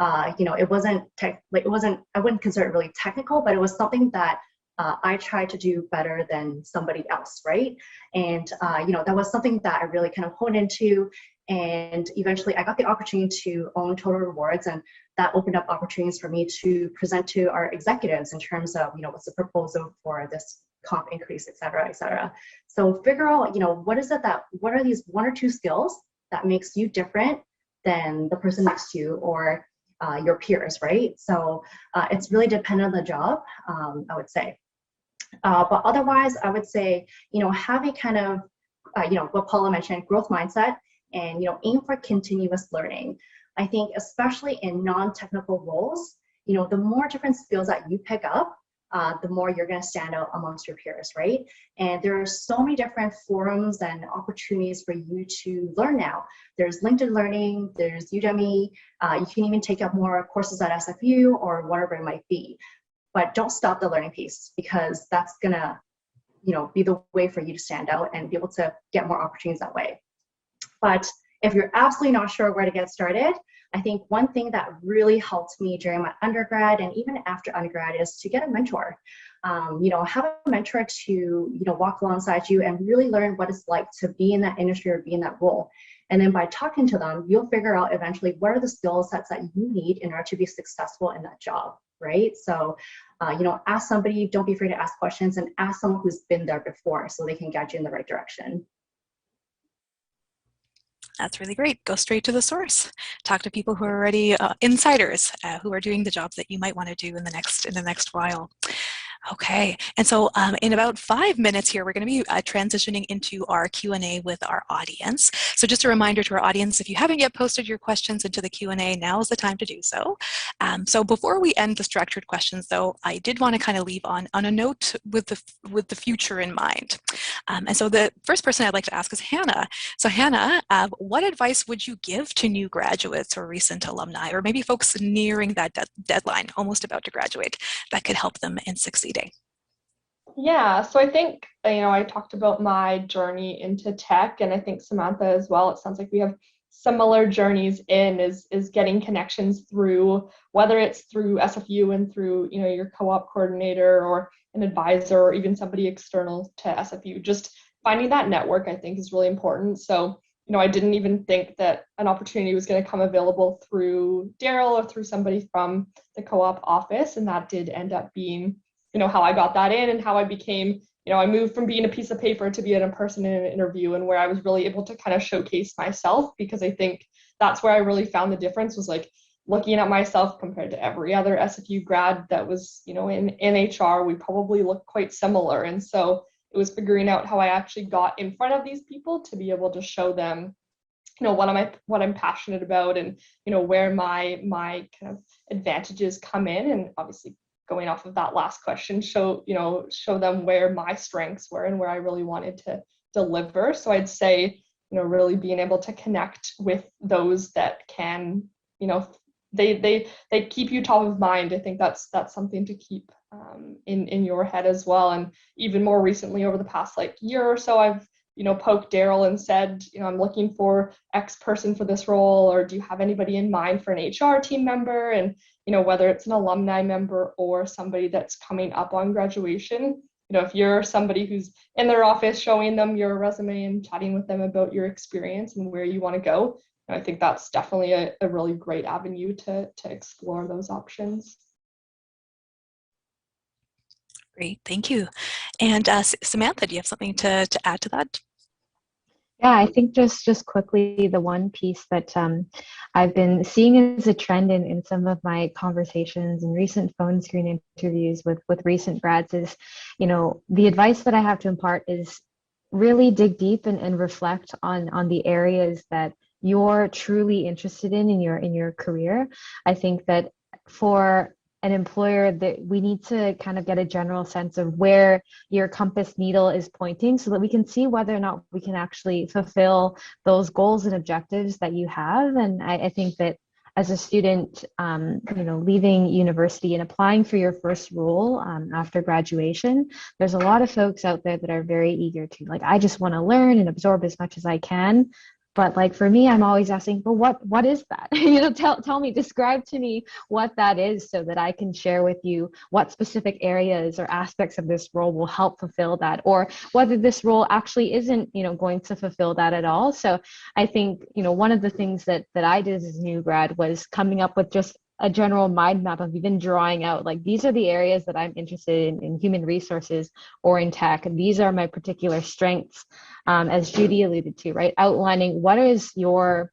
It wasn't I wouldn't consider it really technical, but it was something that I tried to do better than somebody else, right? And, that was something that I really kind of honed into. And eventually I got the opportunity to own Total Rewards, and that opened up opportunities for me to present to our executives in terms of, what's the proposal for this comp increase, et cetera, et cetera. So figure out, what are these one or two skills that makes you different than the person next to you or your peers, right? So it's really dependent on the job, I would say. But otherwise, I would say, have a kind of, what Paula mentioned, growth mindset, and, aim for continuous learning. I think especially in non-technical roles, the more different skills that you pick up, the more you're going to stand out amongst your peers, right? And there are so many different forums and opportunities for you to learn now. There's LinkedIn Learning, there's Udemy, you can even take up more courses at SFU or whatever it might be. But don't stop the learning piece, because that's going to, be the way for you to stand out and be able to get more opportunities that way. But if you're absolutely not sure where to get started, I think one thing that really helped me during my undergrad and even after undergrad is to get a mentor. Have a mentor to, walk alongside you and really learn what it's like to be in that industry or be in that role. And then by talking to them, you'll figure out eventually what are the skill sets that you need in order to be successful in that job, right? So, ask somebody, don't be afraid to ask questions, and ask someone who's been there before so they can guide you in the right direction. That's really great. Go straight to the source. Talk to people who are already insiders, who are doing the jobs that you might want to do in the next while. Okay, and so in about 5 minutes here, we're going to be transitioning into our Q&A with our audience. So just a reminder to our audience, if you haven't yet posted your questions into the Q&A, now is the time to do so. So before we end the structured questions, though, I did want to kind of leave on a note with the future in mind. And so the first person I'd like to ask is Hanna. So Hanna, what advice would you give to new graduates or recent alumni, or maybe folks nearing that deadline, almost about to graduate, that could help them in succeeding? Yeah, so I think, I talked about my journey into tech, and I think Samantha as well. It sounds like we have similar journeys in is getting connections through, whether it's through SFU and through, you know, your co-op coordinator or an advisor or even somebody external to SFU. Just finding that network, I think, is really important. So, you know, I didn't even think that an opportunity was going to come available through Daryl or through somebody from the co-op office, and that did end up being, you know, how I got that in and how I became, you know, I moved from being a piece of paper to being a person in an interview, and where I was really able to kind of showcase myself, because I think that's where I really found the difference, was like looking at myself compared to every other SFU grad that was, you know, in HR. We probably look quite similar. And so it was figuring out how I actually got in front of these people to be able to show them, you know, what I'm passionate about, and, you know, where my kind of advantages come in. And obviously, going off of that last question, show them where my strengths were and where I really wanted to deliver. So I'd say, you know, really being able to connect with those that can, you know, they keep you top of mind. I think that's something to keep in your head as well. And even more recently, over the past like year or so, I've, you know, poked Daryl and said, you know, I'm looking for X person for this role, or do you have anybody in mind for an HR team member? And, you know, whether it's an alumni member or somebody that's coming up on graduation, you know, if you're somebody who's in their office showing them your resume and chatting with them about your experience and where you want to go, I think that's definitely a really great avenue to explore those options. Great, thank you. And Samantha, do you have something to add to that? Yeah, I think just quickly, the one piece that I've been seeing as a trend in some of my conversations and recent phone screen interviews with recent grads is, you know, the advice that I have to impart is really dig deep and reflect on the areas that you're truly interested in your career. I think that for an employer, that we need to kind of get a general sense of where your compass needle is pointing, so that we can see whether or not we can actually fulfill those goals and objectives that you have. And I think that as a student, you know, leaving university and applying for your first role after graduation, there's a lot of folks out there that are very eager to, like, I just want to learn and absorb as much as I can. But like for me, I'm always asking, well, what is that? You know, tell me, describe to me what that is, so that I can share with you what specific areas or aspects of this role will help fulfill that, or whether this role actually isn't, you know, going to fulfill that at all. So I think, you know, one of the things that I did as a new grad was coming up with just a general mind map of even drawing out, like, these are the areas that I'm interested in human resources or in tech, and these are my particular strengths, as Judy alluded to, right? Outlining what is your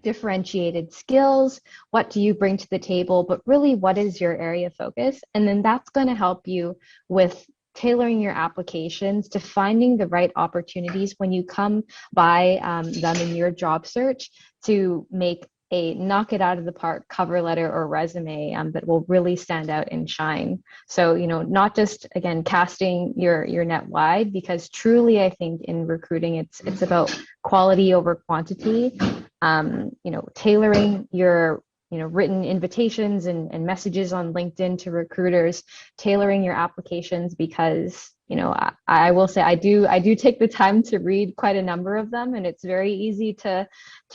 differentiated skills, what do you bring to the table, but really what is your area of focus? And then that's going to help you with tailoring your applications to finding the right opportunities when you come by them in your job search, to make a knock it out of the park cover letter or resume that will really stand out and shine. So, you know, not just, again, casting your net wide, because truly I think in recruiting, it's about quality over quantity. You know, tailoring your, you know, written invitations and messages on LinkedIn to recruiters, tailoring your applications, because, you know, I will say I do take the time to read quite a number of them, and it's very easy to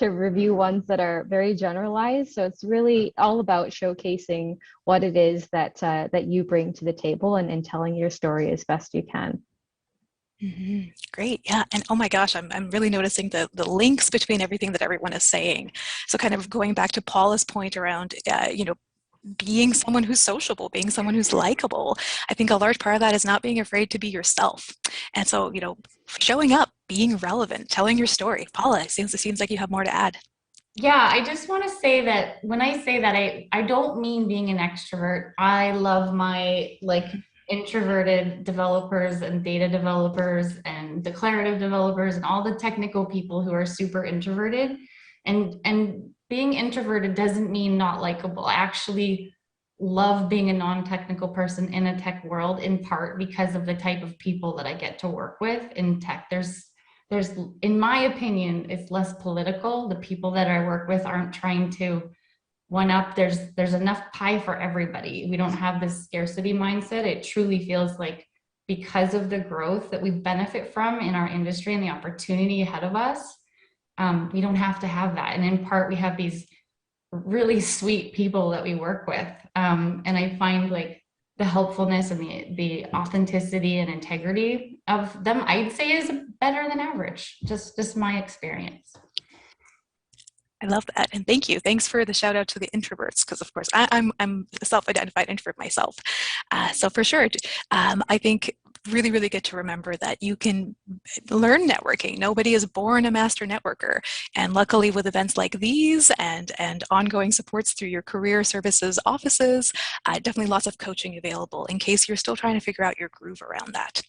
review ones that are very generalized. So it's really all about showcasing what it is that you bring to the table, and telling your story as best you can. Mm-hmm. Great, yeah, and oh my gosh, I'm really noticing the links between everything that everyone is saying. So kind of going back to Paula's point around, you know, being someone who's sociable, being someone who's likable. I think a large part of that is not being afraid to be yourself. And so, you know, showing up, being relevant, telling your story. Paula, it seems like you have more to add. Yeah, I just want to say that when I say that, I don't mean being an extrovert. I love my like introverted developers and data developers and declarative developers and all the technical people who are super introverted. And being introverted doesn't mean not likable. I actually love being a non-technical person in a tech world, in part because of the type of people that I get to work with in tech. There's, in my opinion, it's less political. The people that I work with aren't trying to one up. There's enough pie for everybody. We don't have this scarcity mindset. It truly feels like, because of the growth that we benefit from in our industry and the opportunity ahead of us, We don't have to have that. And in part, we have these really sweet people that we work with. And I find like the helpfulness and the authenticity and integrity of them, I'd say, is better than average. Just my experience. I love that, and thank you. Thanks for the shout out to the introverts, because of course I'm a self-identified introvert myself. So for sure, I think really good to remember that you can learn networking. Nobody is born a master networker, and luckily with events like these and ongoing supports through your career services offices, definitely lots of coaching available in case you're still trying to figure out your groove around that.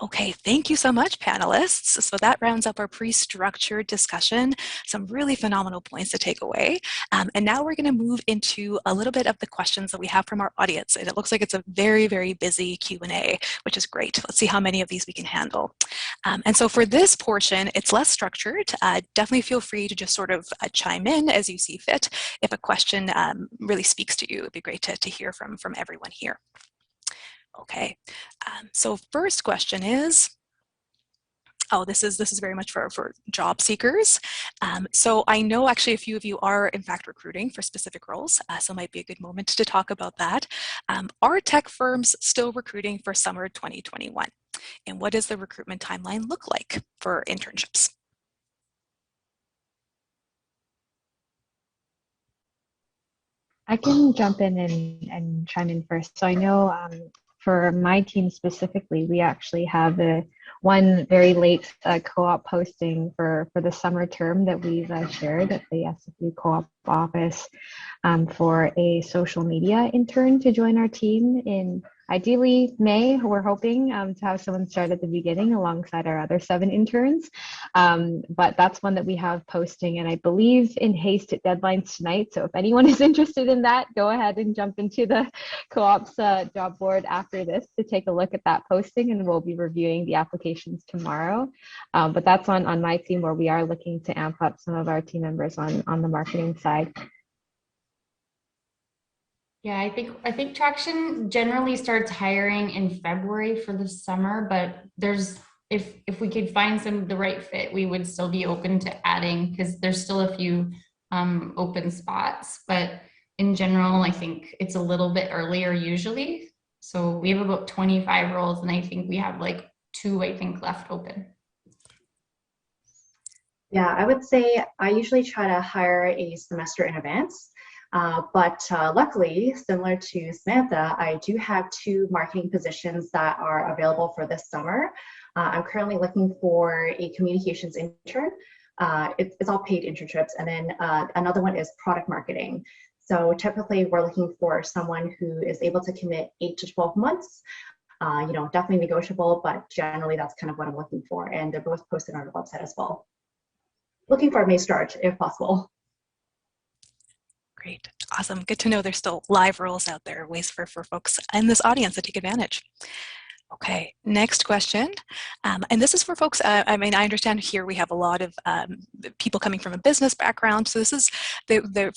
Okay, thank you so much, panelists. So that rounds up our pre-structured discussion, some really phenomenal points to take away. And now we're going to move into a little bit of the questions that we have from our audience. And it looks like it's a very busy Q&A, which is great. Let's see how many of these we can handle. And so for this portion, it's less structured. Definitely feel free to just sort of chime in as you see fit. If a question really speaks to you, it'd be great to hear from everyone here. Okay, so first question is, this is very much for job seekers. So I know actually a few of you are in fact recruiting for specific roles, so it might be a good moment to talk about that. Are tech firms still recruiting for summer 2021? And what does the recruitment timeline look like for internships? I can jump in and chime in first. So I know for my team specifically, we actually have one very late co-op posting for the summer term that we've shared at the SFU co-op office for a social media intern to join our team in ideally May. We're hoping to have someone start at the beginning alongside our other 7 interns. But that's one that we have posting, and I believe in haste at deadlines tonight. So if anyone is interested in that, go ahead and jump into the co-op's job board after this to take a look at that posting, and we'll be reviewing the applications tomorrow. But that's on my team, where we are looking to amp up some of our team members on the marketing side. Yeah, I think Traction generally starts hiring in February for the summer, but if we could find the right fit, we would still be open to adding, because there's still a few open spots. But in general, I think it's a little bit earlier usually. So we have about 25 roles, and I think we have like 2, I think, left open. Yeah, I would say I usually try to hire a semester in advance. But luckily, similar to Samantha, I do have 2 marketing positions that are available for this summer. I'm currently looking for a communications intern. It's all paid internships. And then another one is product marketing. So typically we're looking for someone who is able to commit 8 to 12 months. Definitely negotiable, but generally that's kind of what I'm looking for. And they're both posted on our website as well. Looking for a May start if possible. Great, awesome, good to know there's still live roles out there, ways for folks in this audience to take advantage. Okay, next question. And this is for folks, I understand here we have a lot of people coming from a business background. So this is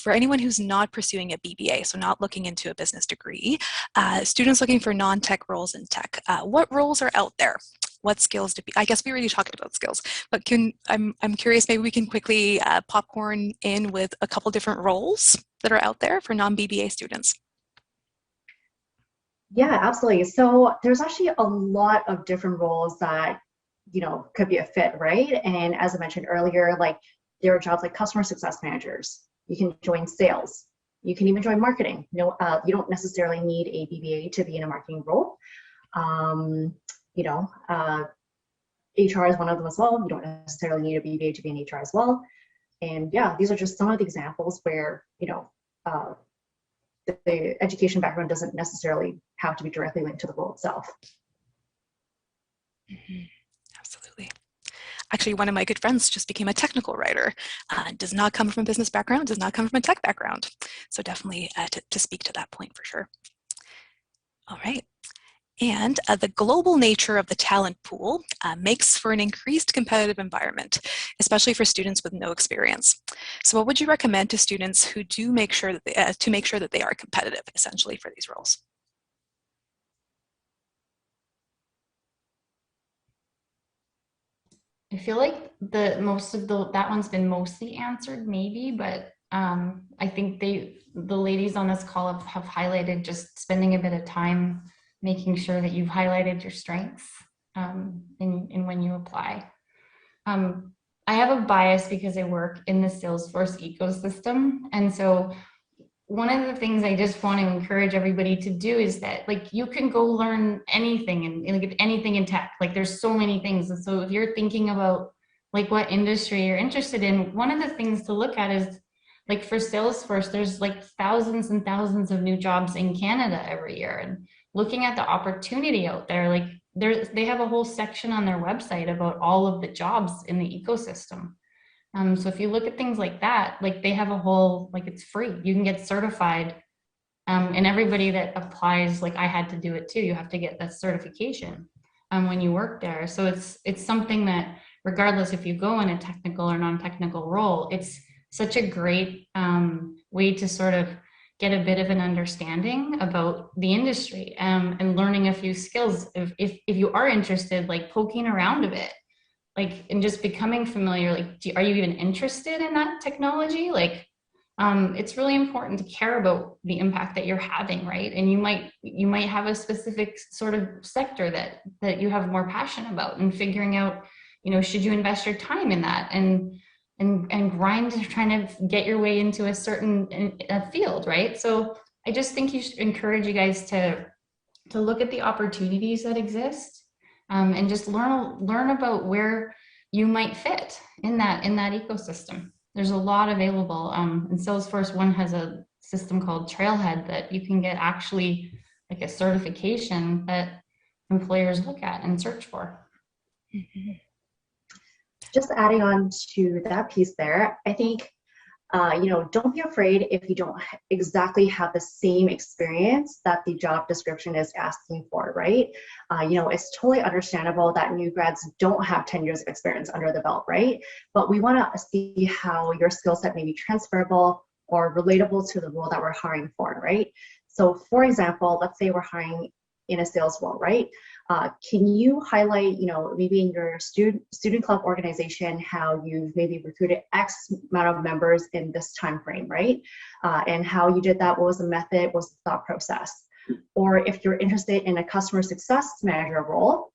for anyone who's not pursuing a BBA, so not looking into a business degree, students looking for non-tech roles in tech. What roles are out there? What skills I guess we already talked about skills, but I'm curious, maybe we can quickly popcorn in with a couple different roles that are out there for non-BBA students. Yeah, absolutely. So there's actually a lot of different roles that, could be a fit, right? And as I mentioned earlier, like there are jobs like customer success managers. You can join sales. You can even join marketing. You don't necessarily need a BBA to be in a marketing role. HR is one of them as well. You don't necessarily need a BBA to be in HR as well. And yeah, these are just some of the examples where, the education background doesn't necessarily have to be directly linked to the role itself. Mm-hmm. Absolutely. Actually, one of my good friends just became a technical writer. Does not come from a business background, does not come from a tech background. So definitely to speak to that point for sure. All right. And the global nature of the talent pool makes for an increased competitive environment, especially for students with no experience. So what would you recommend to students who do make sure that they are competitive, essentially, for these roles? I feel like that one's been mostly answered maybe, but I think the ladies on this call have highlighted just spending a bit of time making sure that you've highlighted your strengths in when you apply. I have a bias because I work in the Salesforce ecosystem. And so one of the things I just want to encourage everybody to do is that like you can go learn anything and like anything in tech. Like there's so many things. And so if you're thinking about like what industry you're interested in, one of the things to look at is like for Salesforce, there's like thousands and thousands of new jobs in Canada every year. And looking at the opportunity out there, like they have a whole section on their website about all of the jobs in the ecosystem. So if you look at things like that, like they have a whole, like it's free, you can get certified. And everybody that applies, like I had to do it too, you have to get that certification when you work there. So it's something that regardless if you go in a technical or non-technical role, it's such a great way to sort of get a bit of an understanding about the industry and learning a few skills. If you are interested, like poking around a bit, like, and just becoming familiar, like, are you even interested in that technology? Like, it's really important to care about the impact that you're having, right? And you might have a specific sort of sector that you have more passion about, and figuring out, you know, should you invest your time in that and grind trying to get your way into a certain field, right? So I just think you should encourage you guys to look at the opportunities that exist and just learn about where you might fit in that ecosystem. There's a lot available. And Salesforce One has a system called Trailhead that you can get actually like a certification that employers look at and search for. Mm-hmm. Just adding on to that piece there, I think, don't be afraid if you don't exactly have the same experience that the job description is asking for, right? It's totally understandable that new grads don't have 10 years of experience under the belt, right? But we want to see how your skill set may be transferable or relatable to the role that we're hiring for, right? So for example, let's say we're hiring in a sales role, right? Can you highlight, maybe in your student club organization, how you've maybe recruited X amount of members in this time frame, right? And how you did that, what was the method, what was the thought process? Or if you're interested in a customer success manager role,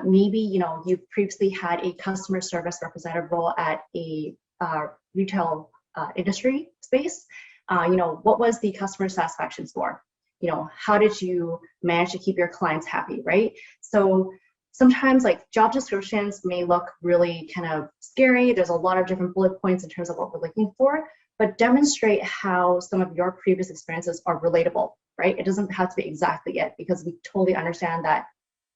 maybe, you've previously had a customer service representative role at a retail industry space. What was the customer satisfaction score? How did you manage to keep your clients happy, right? So sometimes like job descriptions may look really kind of scary. There's a lot of different bullet points in terms of what we're looking for, but demonstrate how some of your previous experiences are relatable, right? It doesn't have to be exactly it, because we totally understand that,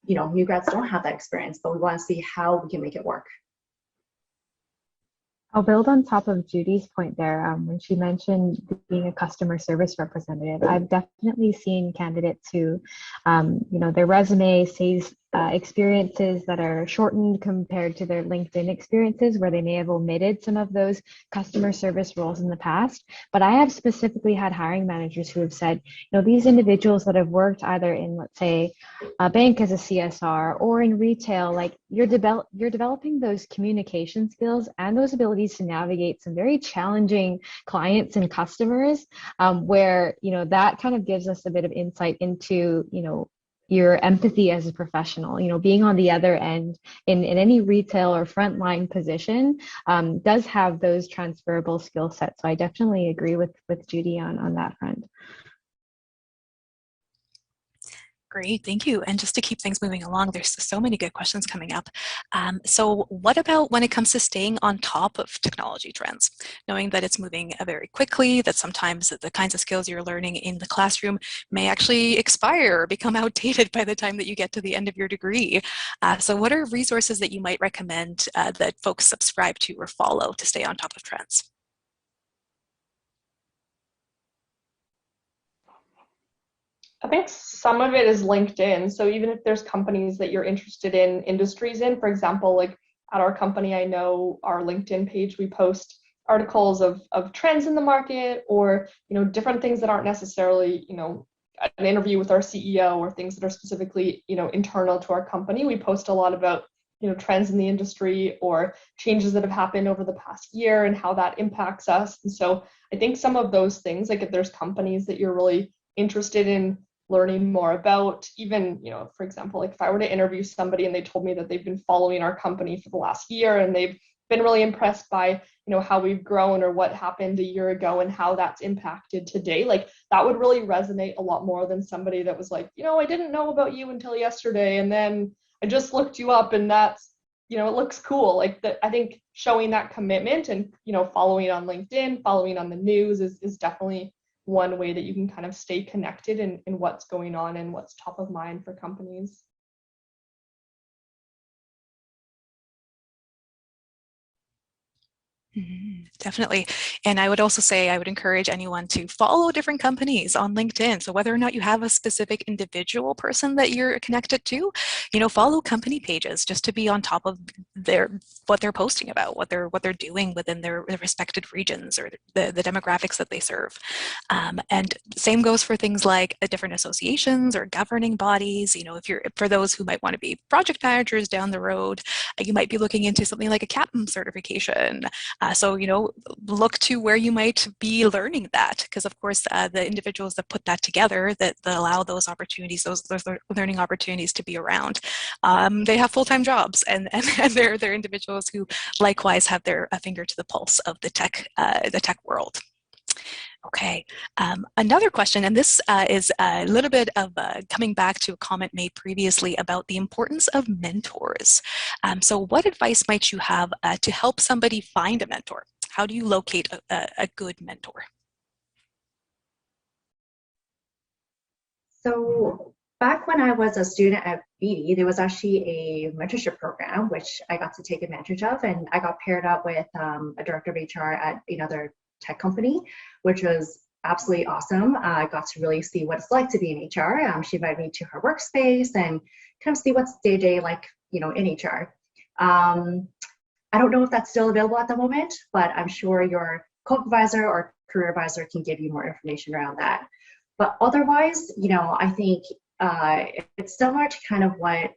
new grads don't have that experience, but we want to see how we can make it work. I'll build on top of Judy's point there. When she mentioned being a customer service representative, I've definitely seen candidates who, their resume says experiences that are shortened compared to their LinkedIn experiences, where they may have omitted some of those customer service roles in the past. But I have specifically had hiring managers who have said, these individuals that have worked either in, let's say, a bank as a CSR or in retail, like you're developing those communication skills and those abilities to navigate some very challenging clients and customers, where, that kind of gives us a bit of insight into, your empathy as a professional, being on the other end in any retail or frontline position does have those transferable skill sets. So I definitely agree with Judy on that front. Great, thank you. And just to keep things moving along, there's so many good questions coming up. So what about when it comes to staying on top of technology trends? Knowing that it's moving very quickly, that sometimes the kinds of skills you're learning in the classroom may actually expire or become outdated by the time that you get to the end of your degree. So what are resources that you might recommend that folks subscribe to or follow to stay on top of trends? I think some of it is LinkedIn. So even if there's companies that you're interested in industries in, for example, like at our company, I know our LinkedIn page, we post articles of trends in the market, or, different things that aren't necessarily, an interview with our CEO or things that are specifically, internal to our company. We post a lot about, trends in the industry or changes that have happened over the past year and how that impacts us. And so I think some of those things, like if there's companies that you're really interested in learning more about, even, for example, like if I were to interview somebody and they told me that they've been following our company for the last year and they've been really impressed by, how we've grown or what happened a year ago and how that's impacted today, like that would really resonate a lot more than somebody that was like, I didn't know about you until yesterday and then I just looked you up and that's, it looks cool. Like that, I think showing that commitment and, following on LinkedIn, following on the news is definitely one way that you can kind of stay connected in what's going on and what's top of mind for companies. Definitely. And I would also say I would encourage anyone to follow different companies on LinkedIn. So whether or not you have a specific individual person that you're connected to, follow company pages just to be on top of what they're posting about, what they're doing within their respected regions or the demographics that they serve. And same goes for things like the different associations or governing bodies. For those who might want to be project managers down the road, you might be looking into something like a CAPM certification. So, look to where you might be learning that, because of course, the individuals that put that together, that allow those opportunities, those learning opportunities to be around, they have full-time jobs, and they're individuals who likewise have their finger to the pulse of the tech world. Okay, another question, and this is a little bit of coming back to a comment made previously about the importance of mentors. So what advice might you have to help somebody find a mentor? How do you locate a good mentor? So back when I was a student at Beedie, there was actually a mentorship program, which I got to take advantage of, and I got paired up with a director of HR at another tech company, which was absolutely awesome. I got to really see what it's like to be in HR. She invited me to her workspace and kind of see what's day-to-day like, in HR. I don't know if that's still available at the moment, but I'm sure your co-advisor or career advisor can give you more information around that. But otherwise, I think it's similar to kind of what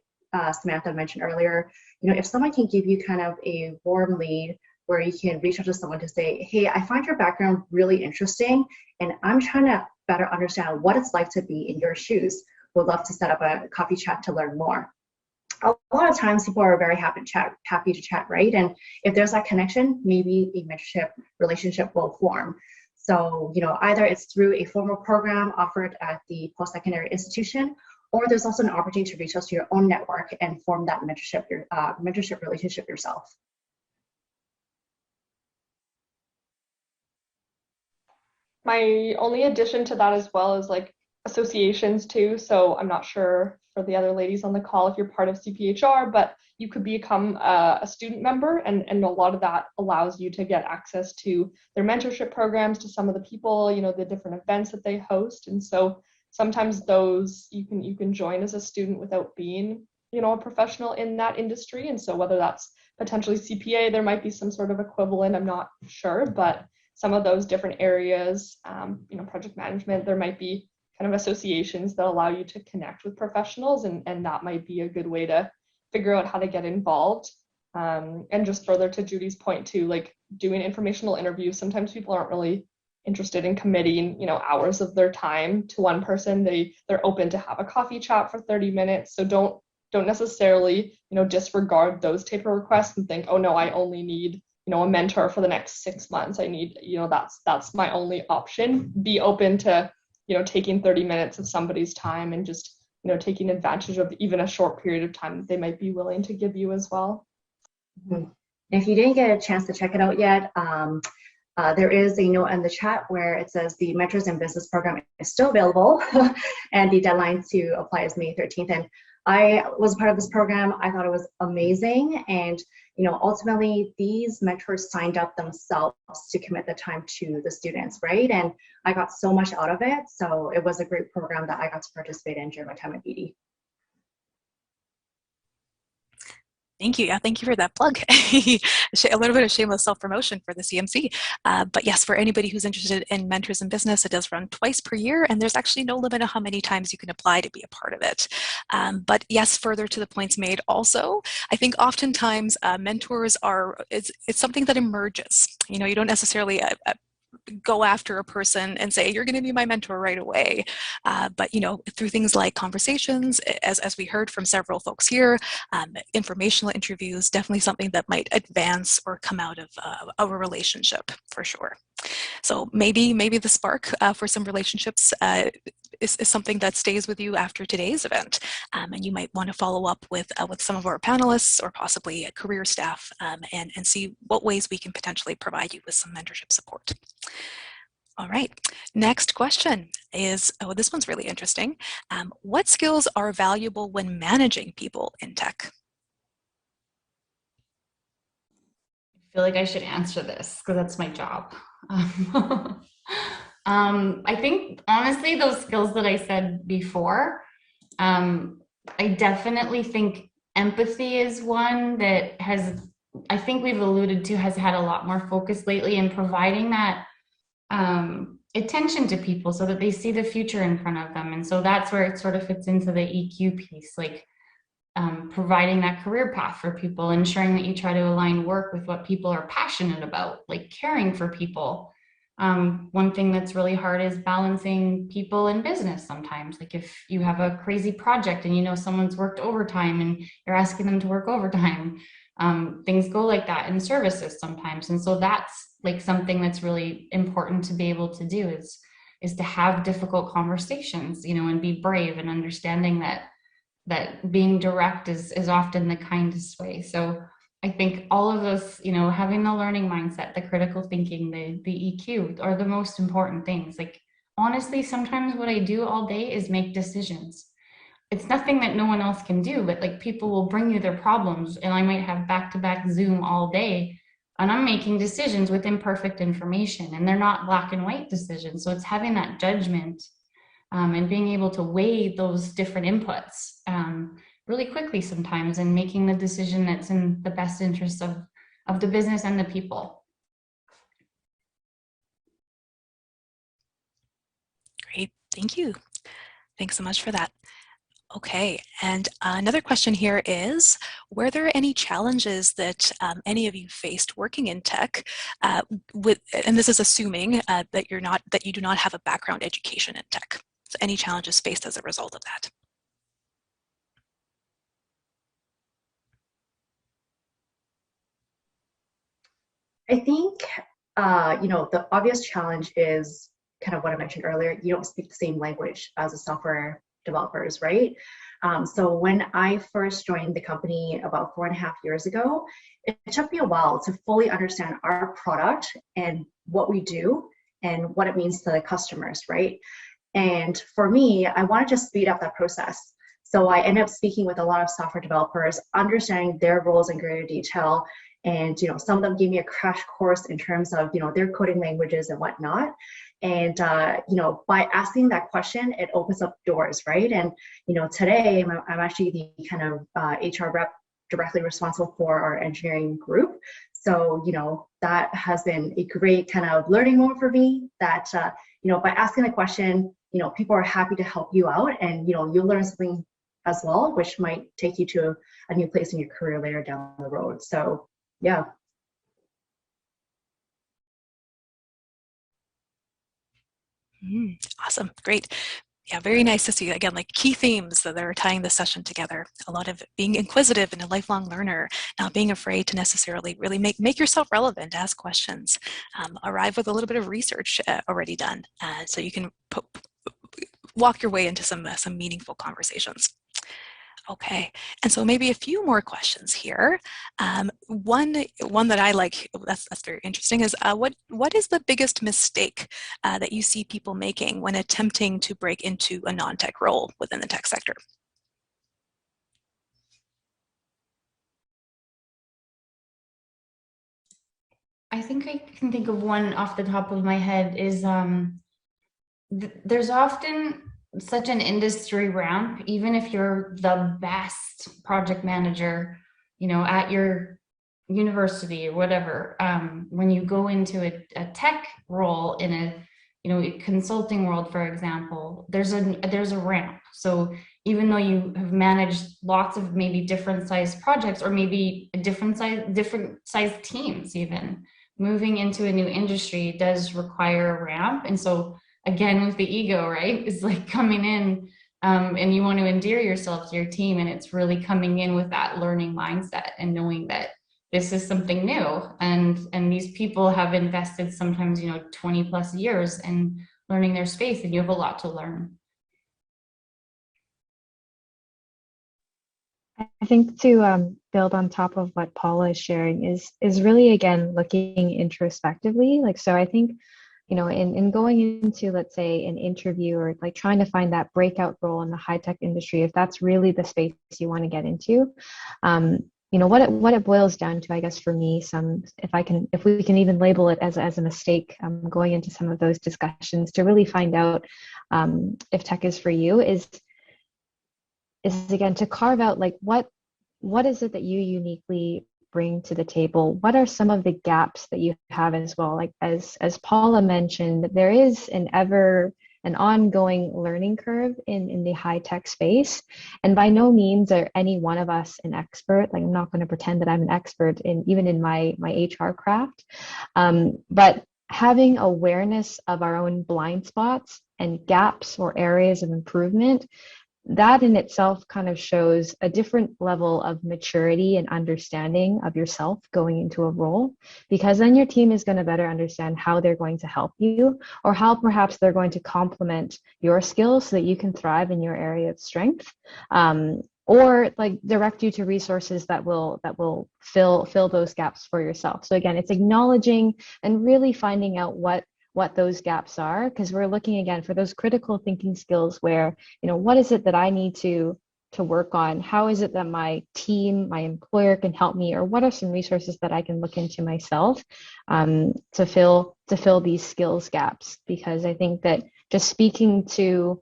Samantha mentioned earlier. If someone can give you kind of a warm lead where you can reach out to someone to say, hey, I find your background really interesting, and I'm trying to better understand what it's like to be in your shoes. Would love to set up a coffee chat to learn more. A lot of times people are very happy to chat, right? And if there's that connection, maybe a mentorship relationship will form. So, either it's through a formal program offered at the post-secondary institution, or there's also an opportunity to reach out to your own network and form that mentorship relationship yourself. My only addition to that as well is like associations too. So I'm not sure for the other ladies on the call if you're part of CPHR, but you could become a student member, and a lot of that allows you to get access to their mentorship programs, to some of the people, the different events that they host. And so sometimes those you can join as a student without being, a professional in that industry. And so whether that's potentially CPA, there might be some sort of equivalent, I'm not sure, but some of those different areas, project management, there might be kind of associations that allow you to connect with professionals, and that might be a good way to figure out how to get involved. And just further to Judy's point too, like doing informational interviews, sometimes people aren't really interested in committing, hours of their time to one person. They're open to have a coffee chat for 30 minutes. So don't necessarily, disregard those type of requests and think, oh no, I only need a mentor for the next 6 months. I need, that's my only option. Be open to, taking 30 minutes of somebody's time and just, taking advantage of even a short period of time that they might be willing to give you as well. Mm-hmm. If you didn't get a chance to check it out yet, there is a note in the chat where it says the Mentors in Business program is still available and the deadline to apply is May 13th. And I was part of this program. I thought it was amazing. And, ultimately these mentors signed up themselves to commit the time to the students, right? And I got so much out of it. So it was a great program that I got to participate in during my time at Beedie. Thank you. Yeah, thank you for that plug. A little bit of shameless self-promotion for the CMC. But yes, for anybody who's interested in Mentors in Business, it does run twice per year, and there's actually no limit on how many times you can apply to be a part of it. But yes, further to the points made also, I think oftentimes mentors it's something that emerges. You know, you don't necessarily go after a person and say, you're going to be my mentor right away. But, you know, through things like conversations, as we heard from several folks here, informational interviews, definitely something that might advance or come out of a relationship for sure. So maybe the spark for some relationships is something that stays with you after today's event, and you might want to follow up with some of our panelists or possibly career staff and see what ways we can potentially provide you with some mentorship support. All right, next question is, this one's really interesting. What skills are valuable when managing people in tech? I feel like I should answer this because that's my job. I think honestly, those skills that I said before, I definitely think empathy is one that I think we've alluded to, has had a lot more focus lately in providing that attention to people so that they see the future in front of them. And so that's where it sort of fits into the EQ piece, like providing that career path for people, ensuring that you try to align work with what people are passionate about, like caring for people. One thing that's really hard is balancing people in business sometimes. Like if you have a crazy project and you know someone's worked overtime and you're asking them to work overtime, things go like that in services sometimes. And so that's like something that's really important to be able to do is to have difficult conversations, you know, and be brave and understanding that being direct is often the kindest way. So I think all of those, you know, having the learning mindset, the critical thinking, the EQ are the most important things. Like, honestly, sometimes what I do all day is make decisions. It's nothing that no one else can do, but like people will bring you their problems and I might have back-to-back Zoom all day and I'm making decisions with imperfect information and they're not black and white decisions. So it's having that judgment and being able to weigh those different inputs really quickly sometimes and making the decision that's in the best interest of the business and the people. Great, thank you. Thanks so much for that. Okay, and another question here is, were there any challenges that any of you faced working in tech and this is assuming that you do not have a background education in tech. So any challenges faced as a result of that? I think, you know, the obvious challenge is kind of what I mentioned earlier. You don't speak the same language as the software developers, right? So when I first joined the company about 4.5 years ago, it took me a while to fully understand our product and what we do and what it means to the customers, right? And for me, I wanted to speed up that process. So I ended up speaking with a lot of software developers, understanding their roles in greater detail. And, you know, some of them gave me a crash course in terms of, you know, their coding languages and whatnot. And, you know, by asking that question, it opens up doors, right? And, you know, today I'm actually the kind of HR rep directly responsible for our engineering group. So, you know, that has been a great kind of learning moment for me that, you know, by asking a question, you know, people are happy to help you out and, you know, you'll learn something as well, which might take you to a new place in your career later down the road. So, yeah. Awesome, great. Yeah, very nice to see, again, like key themes that are tying this session together. A lot of being inquisitive and a lifelong learner, not being afraid to necessarily really make yourself relevant, ask questions, arrive with a little bit of research already done, so you can walk your way into some meaningful conversations. Okay, and so maybe a few more questions here. One that I like, that's very interesting, is what is the biggest mistake that you see people making when attempting to break into a non-tech role within the tech sector? I think I can think of one off the top of my head is there's often such an industry ramp, even if you're the best project manager at your university or whatever, when you go into a tech role in a consulting world, for example, there's a ramp. So even though you have managed lots of maybe different sized projects, or maybe different size teams, even moving into a new industry does require a ramp. And so again, with the ego, right, is like coming in, and you want to endear yourself to your team, and it's really coming in with that learning mindset and knowing that this is something new, and these people have invested sometimes 20 plus years in learning their space, and you have a lot to learn. I think to build on top of what Paula is sharing is really, again, looking introspectively. Like, so I think, in going into, let's say, an interview, or like trying to find that breakout role in the high tech industry, if that's really the space you want to get into, what it boils down to, I guess, for me, if we can even label it as a mistake, going into some of those discussions to really find out if tech is for you, is again to carve out like what is it that you uniquely bring to the table. What are some of the gaps that you have as well? Like as Paula mentioned, there is an ongoing learning curve in the high tech space, and by no means are any one of us an expert. Like, I'm not going to pretend that I'm an expert even in my HR craft, but having awareness of our own blind spots and gaps or areas of improvement, that in itself kind of shows a different level of maturity and understanding of yourself going into a role, because then your team is going to better understand how they're going to help you, or how perhaps they're going to complement your skills so that you can thrive in your area of strength, or like direct you to resources that will fill those gaps for yourself. So again, it's acknowledging and really finding out what those gaps are, because we're looking again for those critical thinking skills where, what is it that I need to work on? How is it that my team, my employer can help me? Or what are some resources that I can look into myself to fill these skills gaps? Because I think that just speaking to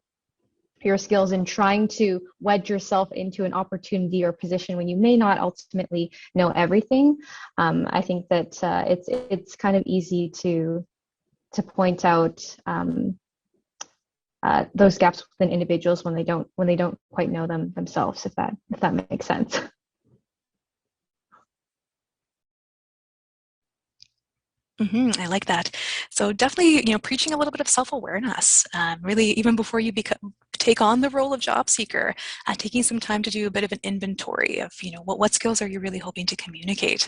your skills and trying to wedge yourself into an opportunity or position when you may not ultimately know everything, I think that it's kind of easy to point out those gaps within individuals when they don't quite know them themselves, if that makes sense. I like that. So definitely, preaching a little bit of self-awareness, really, even before you take on the role of job seeker, taking some time to do a bit of an inventory of, what skills are you really hoping to communicate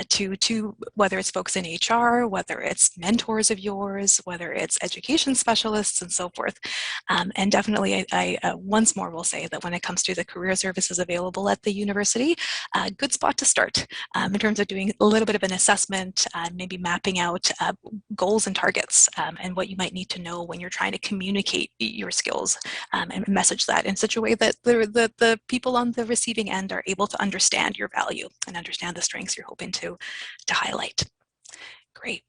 to whether it's folks in HR, whether it's mentors of yours, whether it's education specialists and so forth. And definitely, I once more will say that when it comes to the career services available at the university, a good spot to start in terms of doing a little bit of an assessment, maybe mapping out goals and targets, and what you might need to know when you're trying to communicate your skills and message that in such a way that the people on the receiving end are able to understand your value and understand the strengths you're hoping to highlight. Great.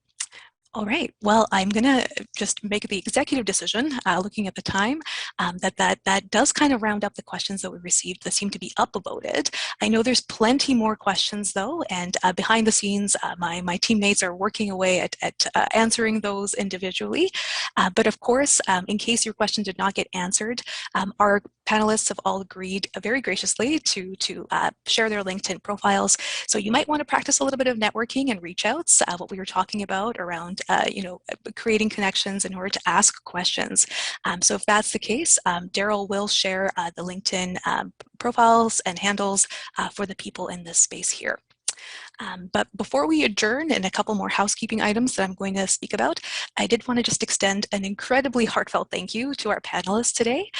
All right, well, I'm gonna just make the executive decision, looking at the time, that does kind of round up the questions that we received that seem to be upvoted. I know there's plenty more questions though, and behind the scenes, my teammates are working away at answering those individually. But of course, in case your question did not get answered, our panelists have all agreed very graciously to share their LinkedIn profiles. So you might want to practice a little bit of networking and reach outs, what we were talking about around creating connections in order to ask questions. So if that's the case, Daryl will share the LinkedIn profiles and handles for the people in this space here. But before we adjourn, and a couple more housekeeping items that I'm going to speak about, I did want to just extend an incredibly heartfelt thank you to our panelists today.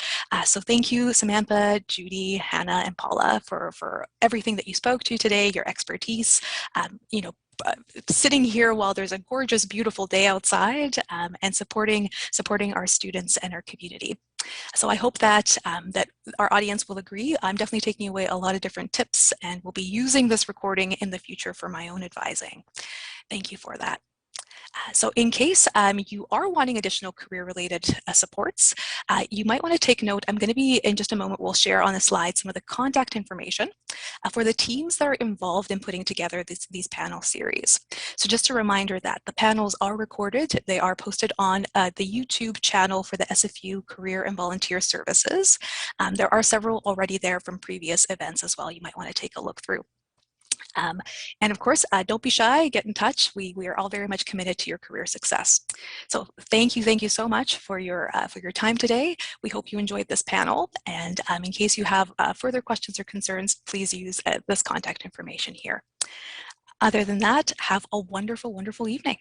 So thank you, Samantha, Judy, Hanna, and Paula for everything that you spoke to today, your expertise, sitting here while there's a gorgeous, beautiful day outside, and supporting our students and our community. So I hope that that our audience will agree. I'm definitely taking away a lot of different tips and will be using this recording in the future for my own advising. Thank you for that. So in case you are wanting additional career-related supports, you might want to take note. I'm going to be, in just a moment, we'll share on the slide some of the contact information for the teams that are involved in putting together these panel series. So just a reminder that the panels are recorded. They are posted on the YouTube channel for the SFU Career and Volunteer Services. There are several already there from previous events as well. You might want to take a look through. And of course, don't be shy, get in touch. We are all very much committed to your career success. So thank you so much for your time today. We hope you enjoyed this panel. And in case you have further questions or concerns, please use this contact information here. Other than that, have a wonderful, wonderful evening.